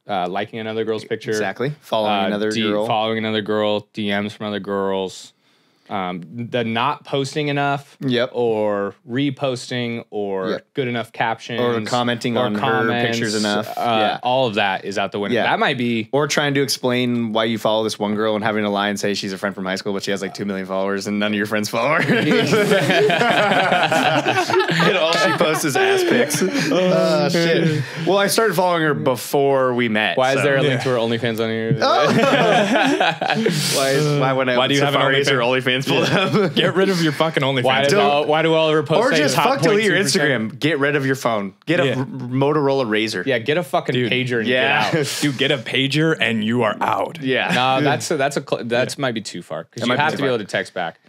liking another girl's picture. Exactly. Following another girl, DMs from other girls. The not posting enough, or reposting, or good enough captions, or commenting on her pictures enough. All of that is out the window. That might be, or trying to explain why you follow this one girl and having to lie and say she's a friend from high school, but she has like 2 million followers and none of your friends follow her. And all she posts is ass pics. Shit. Well, I started following her before we met. Why is there a link to her OnlyFans on here? Why do you have an OnlyFans? Get rid of your fucking OnlyFans. Why do all of her posts or just fuck delete your Instagram? Get rid of your phone. Get a Motorola Razr. Yeah, get a fucking pager and get out. Dude, get a pager and you are out. Yeah. No, that's might be too far because you have to be able to text back.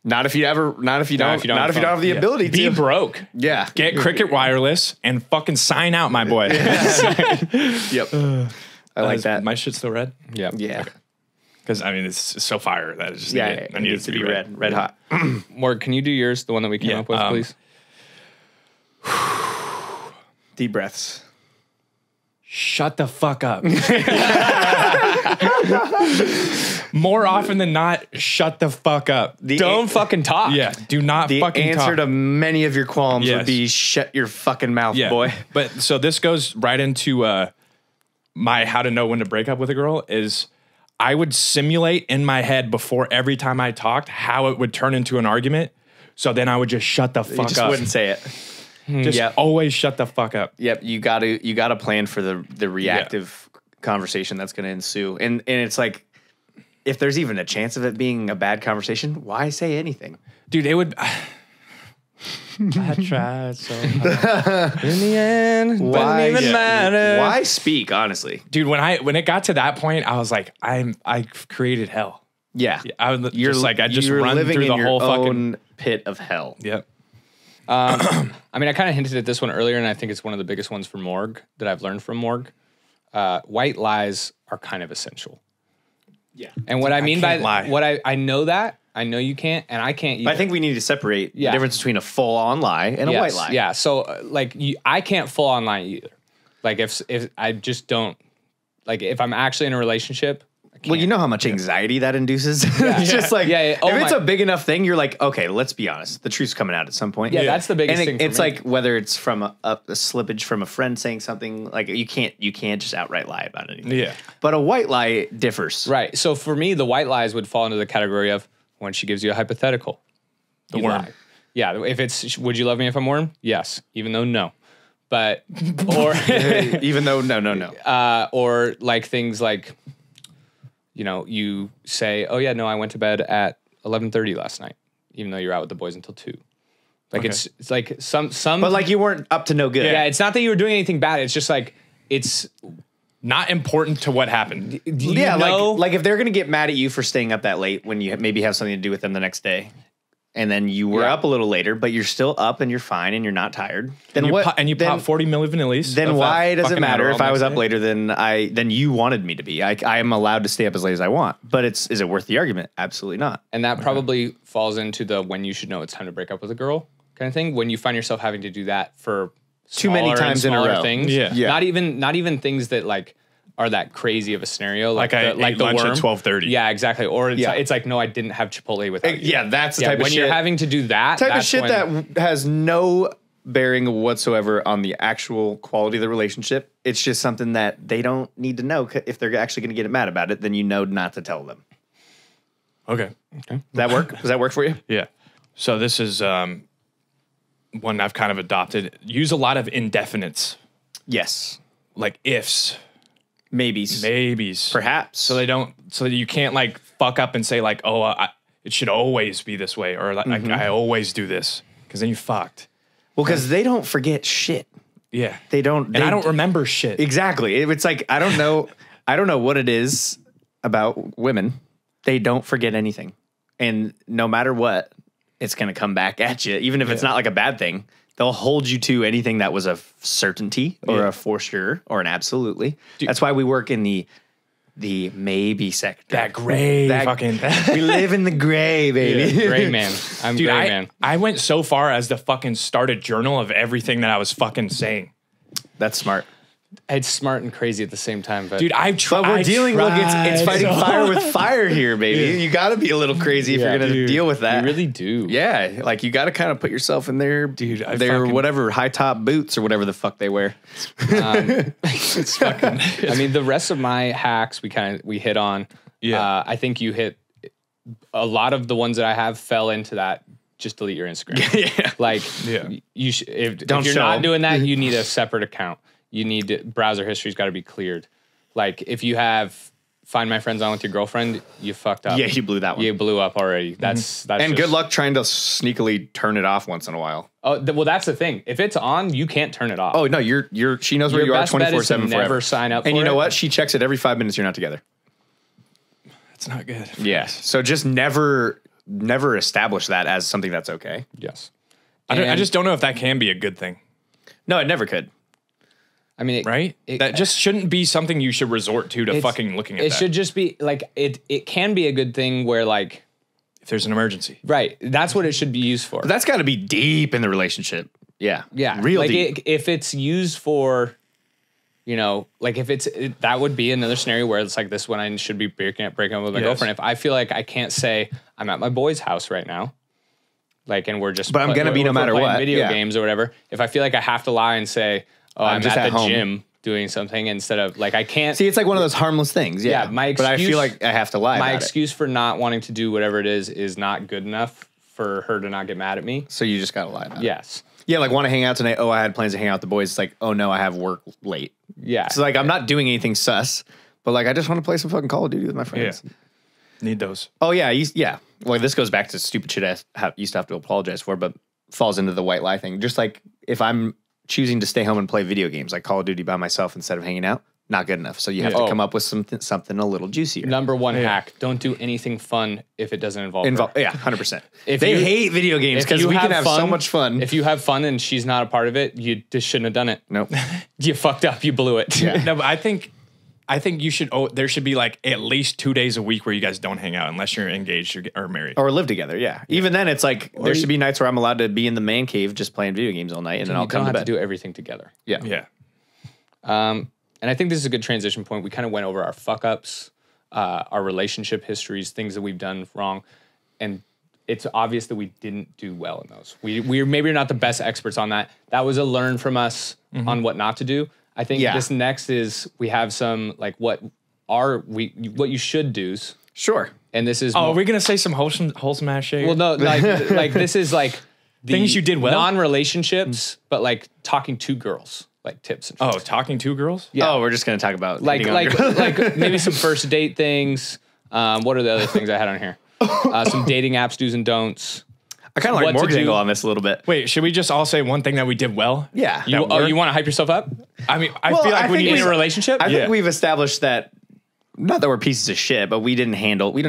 Not if you don't have the ability to. Be broke. Yeah. Get Cricket Wireless and fucking sign out, my boy. Yep. I like that. My shit's still red? Yeah. Yeah. Because, I mean, it's so fire that it's just it needs to be red hot. Morgan, can you do yours, the one that we came up with, please? Deep breaths. Shut the fuck up. More often than not, shut the fuck up. Don't fucking talk. Yeah, do not The fucking talk. answer to many of your qualms Yes. would be shut your fucking mouth, boy. But so this goes right into my how to know when to break up with a girl is I would simulate in my head before every time I talked how it would turn into an argument. So then I would just shut the You fuck just up. wouldn't say it. Just always shut the fuck up. Yep, you gotta plan for the reactive conversation that's gonna ensue. And it's like, if there's even a chance of it being a bad conversation, why say anything? Dude, it would I tried so hard. In the end, it doesn't even matter. Why speak, honestly? Dude, when it got to that point, I was like, I've created hell. Yeah. I was You're just like I just you're run living through in the your whole fucking own pit of hell. Yep. I mean, I kind of hinted at this one earlier, and I think it's one of the biggest ones for Morg that I've learned from Morg. White lies are kind of essential. Yeah. And what I mean by can't lie. what I know that I know you can't, and I can't. But I think we need to separate the difference between a full-on lie and a white lie. Yeah. So I can't full on lie either. Like if I just don't like if I'm actually in a relationship. Well, you know how much anxiety that induces. It's just like, Oh if it's a big enough thing, you're like, okay, let's be honest. The truth's coming out at some point. Yeah, that's the biggest thing for It's me. like whether it's from a slippage from a friend saying something, like you can't just outright lie about anything. Yeah. But a white lie differs. Right. So for me, the white lies would fall into the category of when she gives you a hypothetical. The you worm. lie. Yeah. If it's, would you love me if I'm worm? Yes. Even though no. But, or, Even though, no. or like things like, you know, you say, oh yeah, no, I went to bed at 11:30 last night, even though you're out with the boys until 2. Like it's like some. But like you weren't up to no good. Yeah. It's not that you were doing anything bad. It's just like, it's, Not important to what happened. Yeah, know? like if they're gonna get mad at you for staying up that late when you maybe have something to do with them the next day, and then you were up a little later, but you're still up and you're fine and you're not tired, then You what? pop 40 milli vanillis. Then of that why does it fucking matter Adderall if I was next up day? later than you wanted me to be? I am allowed to stay up as late as I want, but is it worth the argument? Absolutely not. and that probably falls into the when you should know it's time to break up with a girl kind of thing. When you find yourself having to do that for Too many smaller and times in a smaller row. things, Yeah. Yeah. not even things that like are that crazy of a scenario, Like I ate the lunch worm. at 12:30. Yeah, exactly. Or it's, Yeah. it's like, no, I didn't have Chipotle without you. Yeah, that's the type of when shit. you're having to do that, type of that's shit when- that has no bearing whatsoever on the actual quality of the relationship. It's just something that they don't need to know. If they're actually going to get mad about it, then you know not to tell them. Okay. Does that work? Does that work for you? Yeah. So this is one I've kind of adopted. Use a lot of indefinites, Yes. like ifs, Maybes. maybes, Perhaps. so that you can't like fuck up and say like, oh, it should always be this way, or like I always do this, because then you fucked. Well, because they don't forget shit. Yeah. They don't. And I don't remember shit. Exactly. It's like I don't know. I don't know what it is about women. They don't forget anything, and no matter what, it's gonna come back at you. Even if it's not like a bad thing, they'll hold you to anything that was a certainty or a for sure or an absolutely. That's why we work in the maybe sector. That gray fucking. We live in the gray, baby. Gray man. I'm Dude, gray man. I went so far as to fucking start a journal of everything that I was fucking saying. That's smart. It's smart and crazy at the same time, but Dude, I've tried. But we're dealing. Look, it's fighting so fire with fire here, baby. You got to be a little crazy if you're gonna deal with that. you really do. Yeah, like you got to kind of put yourself in their, Dude, I their fucking- whatever high top boots or whatever the fuck they wear. It's fucking. I mean, the rest of my hacks we hit on. Yeah. I think you hit a lot of the ones that I have fell into that. Just delete your Instagram. Yeah. Like, Yeah. you if Don't you're show not 'em. doing that, you need a separate account. You need to, browser history's got to be cleared. Like, if you have Find My Friends on with your girlfriend, you fucked up. Yeah, you blew that one. You blew up already. That's And just, good luck trying to sneakily turn it off once in a while. Oh, well, that's the thing. If it's on, you can't turn it off. Oh no, you're she knows where Your you are best bet is to 24/7 never forever. sign up And for you know it. what? She checks it every 5 minutes you're not together. It's not good. Yeah. So just never establish that as something that's okay. Yes. I And- just don't know if that can be a good thing, No, it never could. I mean, right? That just shouldn't be something you should resort to it's- fucking looking at It that. should just be like it can be a good thing where like if there's an emergency. right. That's what it should be used for. But that's got to be deep in the relationship. Yeah. Yeah. Real like deep. if it's used for, you know, like if that would be another scenario where it's like this when I should be breaking up with my girlfriend. If I feel like I can't say I'm at my boy's house right now, like, and we're just, But I'm gonna be no matter playing what. video Yeah. games or whatever. If I feel like I have to lie and say, oh, I'm just at at the home. gym doing something instead of like, I can't See, it's like one of those harmless things. Yeah. Yeah, my but I excuse- feel like I have to lie my about excuse for not wanting to do whatever it is not good enough for her to not get mad at me. it. So you just gotta lie about it. Yes. Yeah, like want to hang out tonight. Oh, I had plans to hang out with the boys. It's like, oh no, I have work late. Yeah. So like, I'm not doing anything sus, but like, I just want to play some fucking Call of Duty with my friends. Yeah. Need those. Oh yeah, yeah. Well, this goes back to stupid shit I used to have to apologize for, but falls into the white lie thing. Just like if I'm choosing to stay home and play video games, like Call of Duty by myself instead of hanging out, not good enough. So you have to come up with something a little juicier. Number one hack: don't do anything fun if it doesn't involve her. Yeah, 100%. If They you- hate video games If because you we can have so fun- much fun. If you have fun and she's not a part of it, you just shouldn't have done it. Nope. You fucked up. You blew it. No, but I think you should. There should be like at least 2 days a week where you guys don't hang out unless you're engaged or married. Or live together, yeah. Even then, it's like there should be nights where I'm allowed to be in the man cave just playing video games all night, and then I'll You come don't to have bed. to do everything together. Yeah. Yeah. And I think this is a good transition point. We kind of went over our fuck ups, our relationship histories, things that we've done wrong, and it's obvious that we didn't do well in those. We're maybe not the best experts on that. That was a learn from us on what not to do. I think this next is we have some like what you should do's, Sure. and this is Oh, are we gonna say some wholesome ass shit? well no like this is like the Things you did well? non-relationships, but like talking to girls, like tips. And Oh, talking to girls? Yeah. Oh, we're just going to talk about like hitting on girls. like maybe some first date things. What are the other things I had on here? Some dating apps do's and don'ts. I kind of like what to Morgan's do. angle on this a little bit. Wait, should we just all say one thing that we did well? Yeah. You want to hype yourself up I mean, I Well, feel like I when think you in a relationship? I think Yeah. we've established that, not that we're pieces of shit, but we didn't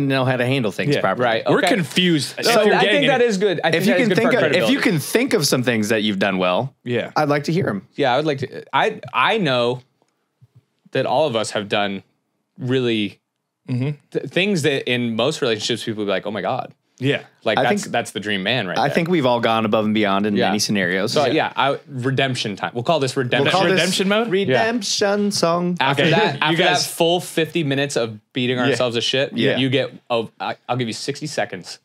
know how to handle things Yeah. properly. Right. we're Okay. confused. If So you're I getting think that it- is good. I think If you that is can good for think our of, if you credibility. can think of some things that you've done well, Yeah. I'd like to hear them. Yeah, I would like to. I know that all of us have done really things that in most relationships people would be like, oh my god, Yeah. like I that's think- that's the dream man right I there. think we've all gone above and beyond in Yeah. many scenarios. So redemption time. We'll call this redemption. We'll call this redemption mode? Redemption song. After Okay. that, You after guys- that full 50 minutes of beating ourselves to shit, Yeah. you get. Oh, I'll give you 60 seconds.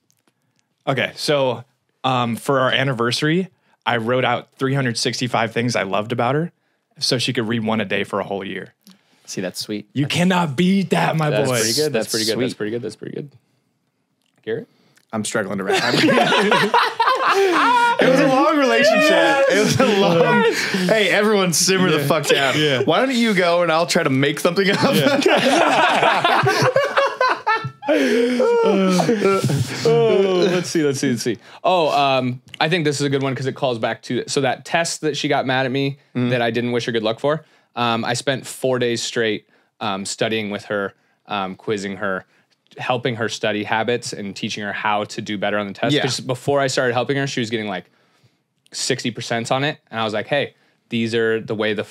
Okay. So for our anniversary, I wrote out 365 things I loved about her so she could read one a day for a whole year. See, that's sweet. You cannot beat that, my That's boy. pretty good. That's That's pretty good. That's sweet. pretty good. That's pretty good. Garrett. I'm struggling to wrap. It was a long relationship. It was a long. Hey, everyone, simmer the fuck down. Yeah. Why don't you go and I'll try to make something up? Let's see. Oh, I think this is a good one because it calls back to that test that she got mad at me that I didn't wish her good luck for. I spent 4 days straight studying with her, quizzing her, helping her study habits, and teaching her how to do better on the test. Yeah. Because before I started helping her, she was getting like 60% on it, and I was like, "Hey, these are the way the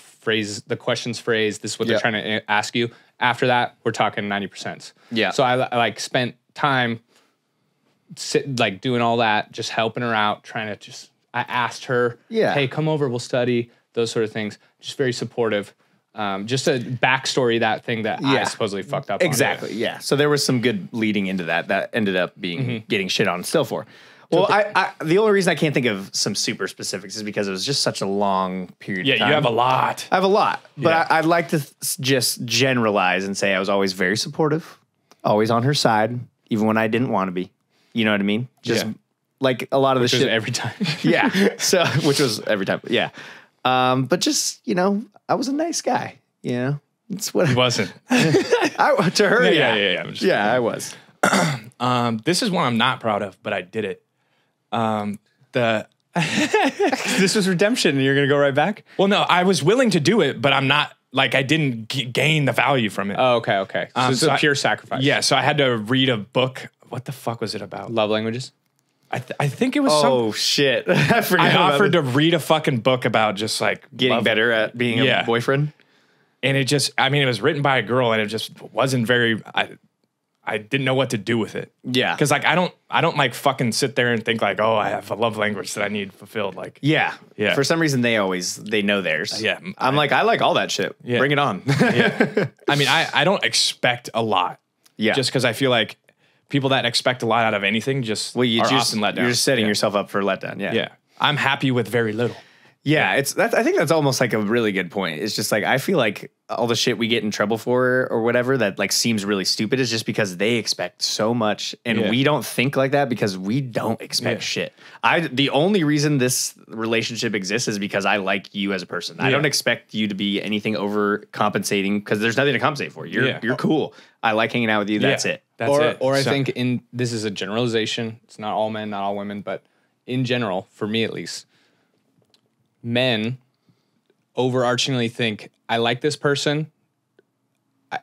question's phrased. This is what Yeah. they're trying to ask you." After that, we're talking 90%. Yeah. So I like spent time like doing all that, just helping her out, trying to I asked her, Yeah. hey, come over, we'll study, those sort of things. Just very supportive. Just a backstory, that thing that I Yeah. supposedly fucked up on. Exactly. Yeah. So there was some good leading into that ended up being getting shit on still for. Well, I the only reason I can't think of some super specifics is because it was just such a long period Yeah, of time. you have a lot. I have a lot, but Yeah. I'd like to just generalize and say I was always very supportive, always on her side, even when I didn't want to be. You know what I mean? Just Yeah. like a lot of the Which was shit. every time. Yeah. So, which was every time. Yeah. But just, I was a nice guy, It's what He wasn't. to her. Yeah, Yeah. yeah. I'm just- Yeah, I was. This is one I'm not proud of, but I did it. This was redemption, and you're going to go right back? Well, no, I was willing to do it, but I'm not like I didn't gain the value from it. Oh, okay. So it's so a I- pure sacrifice. Yeah, so I had to read a book. What the fuck was it about? Love languages? I think it was Oh, shit. I forgot. I about offered it. to read a fucking book about just like Getting love. better at being Yeah. a boyfriend. And it just, it was written by a girl and it just wasn't very, I didn't know what to do with it. Yeah. Because like I don't like fucking sit there and think like, oh, I have a love language that I need fulfilled. Like Yeah. Yeah. For some reason, they know theirs. Yeah. I'm like, I like all that shit. Yeah. Bring it on. yeah. I mean, I don't expect a lot. Yeah. Just because I feel like people that expect a lot out of anything just Well, are often let down. you're just setting Yeah. yourself up for letdown. Yeah. Yeah. I'm happy with very little. Yeah, I think that's almost like a really good point. It's just like I feel like all the shit we get in trouble for or whatever that like seems really stupid is just because they expect so much and Yeah. we don't think like that because we don't expect Yeah. shit. The only reason this relationship exists is because I like you as a person. I Yeah. don't expect you to be anything overcompensating because there's nothing to compensate for. Yeah. You're cool. I like hanging out with you. That's Yeah. it. That's it. Or I So- think this is a generalization. It's not all men, not all women, but in general, for me at least, men overarchingly think, I like this person.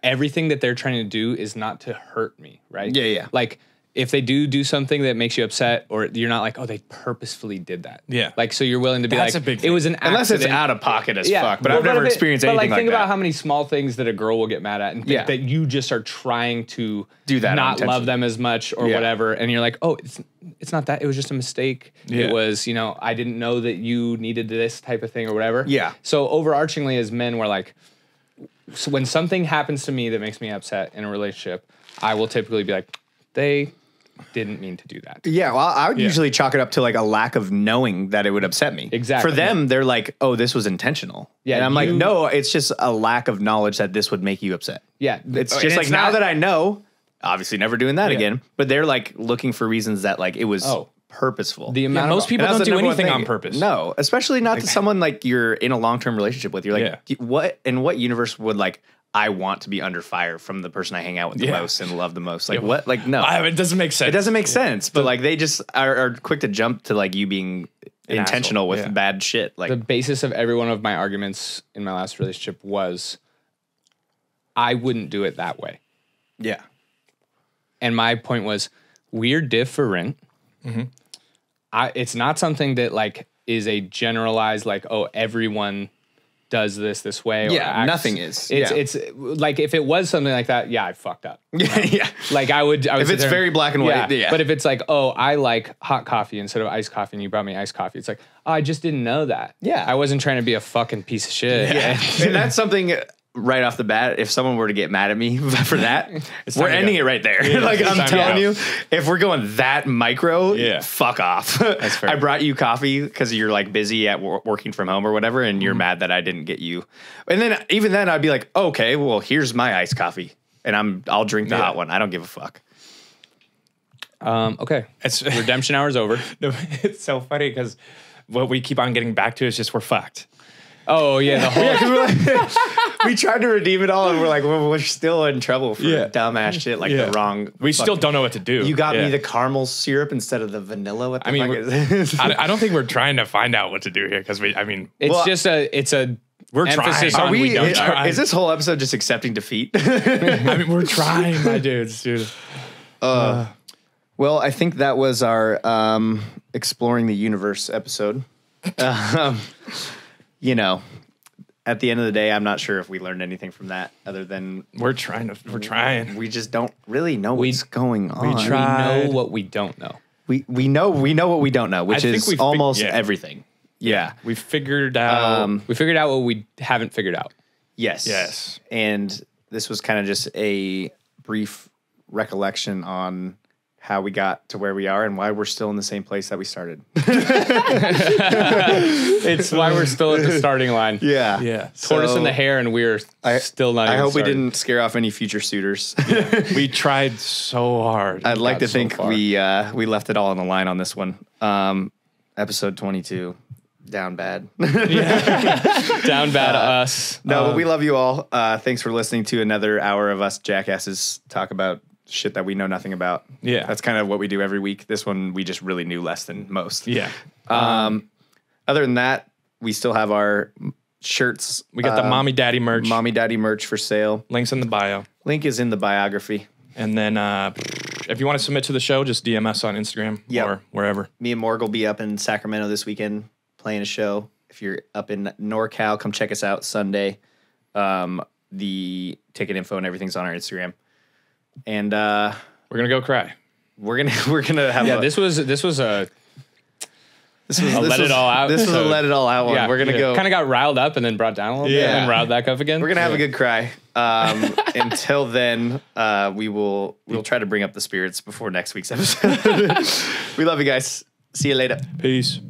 Everything that they're trying to do is not to hurt me, right? Yeah, yeah. Like if they do something that makes you upset, or you're not like, oh, they purposefully did that. Yeah. Like, so you're willing to be That's like, a big it thing. was an accident. Unless it's out of pocket as fuck. But I've Well, never if it- experienced but anything like, think like about that. how many small things that a girl will get mad at and think Yeah. that you just are trying to Do that not unintentionally. love them as much or Yeah. whatever. And you're like, oh, it's not that. It was just a mistake. Yeah. It was, I didn't know that you needed this type of thing or whatever. Yeah. So overarchingly as men, we're like, so when something happens to me that makes me upset in a relationship, I will typically be like, they didn't mean to do that. Yeah, well, I would Yeah. usually chalk it up to like a lack of knowing that it would upset me. Exactly. For them, they're like, "Oh, this was intentional." Yeah, and I'm like, you- "No, it's just a lack of knowledge that this would make you upset." Yeah. It's And just like now not- that I know, obviously never doing that Yeah. again. But they're like looking for reasons that like it was purposeful. the amount most of, people And that's don't the do number one anything thing. on purpose. No, especially not to someone like you're in a long-term relationship with. You're like, what in what universe would like I want to be under fire from the person I hang out with the Yeah. most and love the most? Like what? Like no. It doesn't make sense. It doesn't make sense, but like they just are quick to jump to like you being intentional asshole, with yeah. bad shit. Like the basis of every one of my arguments in my last relationship was I wouldn't do it that way. yeah, And my point was, we're different. It's not something that like is a generalized like, oh, everyone does this way. Or Yeah, acts. nothing is. It's like if it was something like that, yeah, I fucked up. yeah. Like I would If sit it's there very black and white, yeah. But if it's like, oh, I like hot coffee instead of iced coffee, and you brought me iced coffee, it's like, oh, I just didn't know that. Yeah. I wasn't trying to be a fucking piece of shit. Yeah. And that's something right off the bat. If someone were to get mad at me for that, we're time to ending go. it right there. Yeah, like it's I'm time to telling go. you, if we're going that micro, Yeah. fuck off. That's fair. I brought you coffee because you're like busy at working from home or whatever, and you're mad that I didn't get you. And then even then, I'd be like, okay, well, here's my iced coffee, and I'll drink the Yeah. hot one. I don't give a fuck. Okay. It's Redemption hour is over. No, it's so funny because what we keep on getting back to is just we're fucked. Oh yeah, the whole We tried to redeem it all, and we're like, well, we're still in trouble for Yeah. dumbass shit, like Yeah. the wrong. We still don't know what to do. You got Yeah. me the caramel syrup instead of the vanilla. What the I mean, fuck is this? I don't think we're trying to find out what to do here because it's Well, just a We're emphasis trying. on we don't try. Is this whole episode just accepting defeat? we're trying, my dudes, dude. Well, I think that was our exploring the universe episode. At the end of the day, I'm not sure if we learned anything from that other than We're trying. we just don't really know what's going on. we try. we know what we don't know. We know what we don't know, which I think is we almost yeah. everything. Yeah. We figured out. We figured out what we haven't figured out. Yes. Yes. And this was kind of just a brief recollection on how we got to where we are and why we're still in the same place that we started. It's why we're still at the starting line. Yeah. Yeah. Tortoise in the hair, and we're still not. I even hope we started. didn't scare off any future suitors. We tried so hard. I'd like got to so think far. we left it all on the line on this one. Episode 22, down bad. down bad us. No, but we love you all. Thanks for listening to another hour of us jackasses talk about shit that we know nothing about. Yeah. That's kind of what we do every week. This one, we just really knew less than most. Yeah. Other than that, we still have our shirts. We got the mommy daddy merch. Mommy Daddy merch for sale. Links in the bio. Link is in the biography. And then if you want to submit to the show, just DM us on Instagram Yep. or wherever. Me and Morg will be up in Sacramento this weekend playing a show. If you're up in NorCal, come check us out Sunday. The ticket info and everything's on our Instagram. And We're gonna go cry. we're gonna have This was a let it all out. This was a let it all out one. yeah. We're gonna go. Kind of got riled up and then brought down a little bit Yeah. and then riled back up again. We're gonna have a good cry. Until then, we'll try to bring up the spirits before next week's episode. We love you guys. See you later. Peace.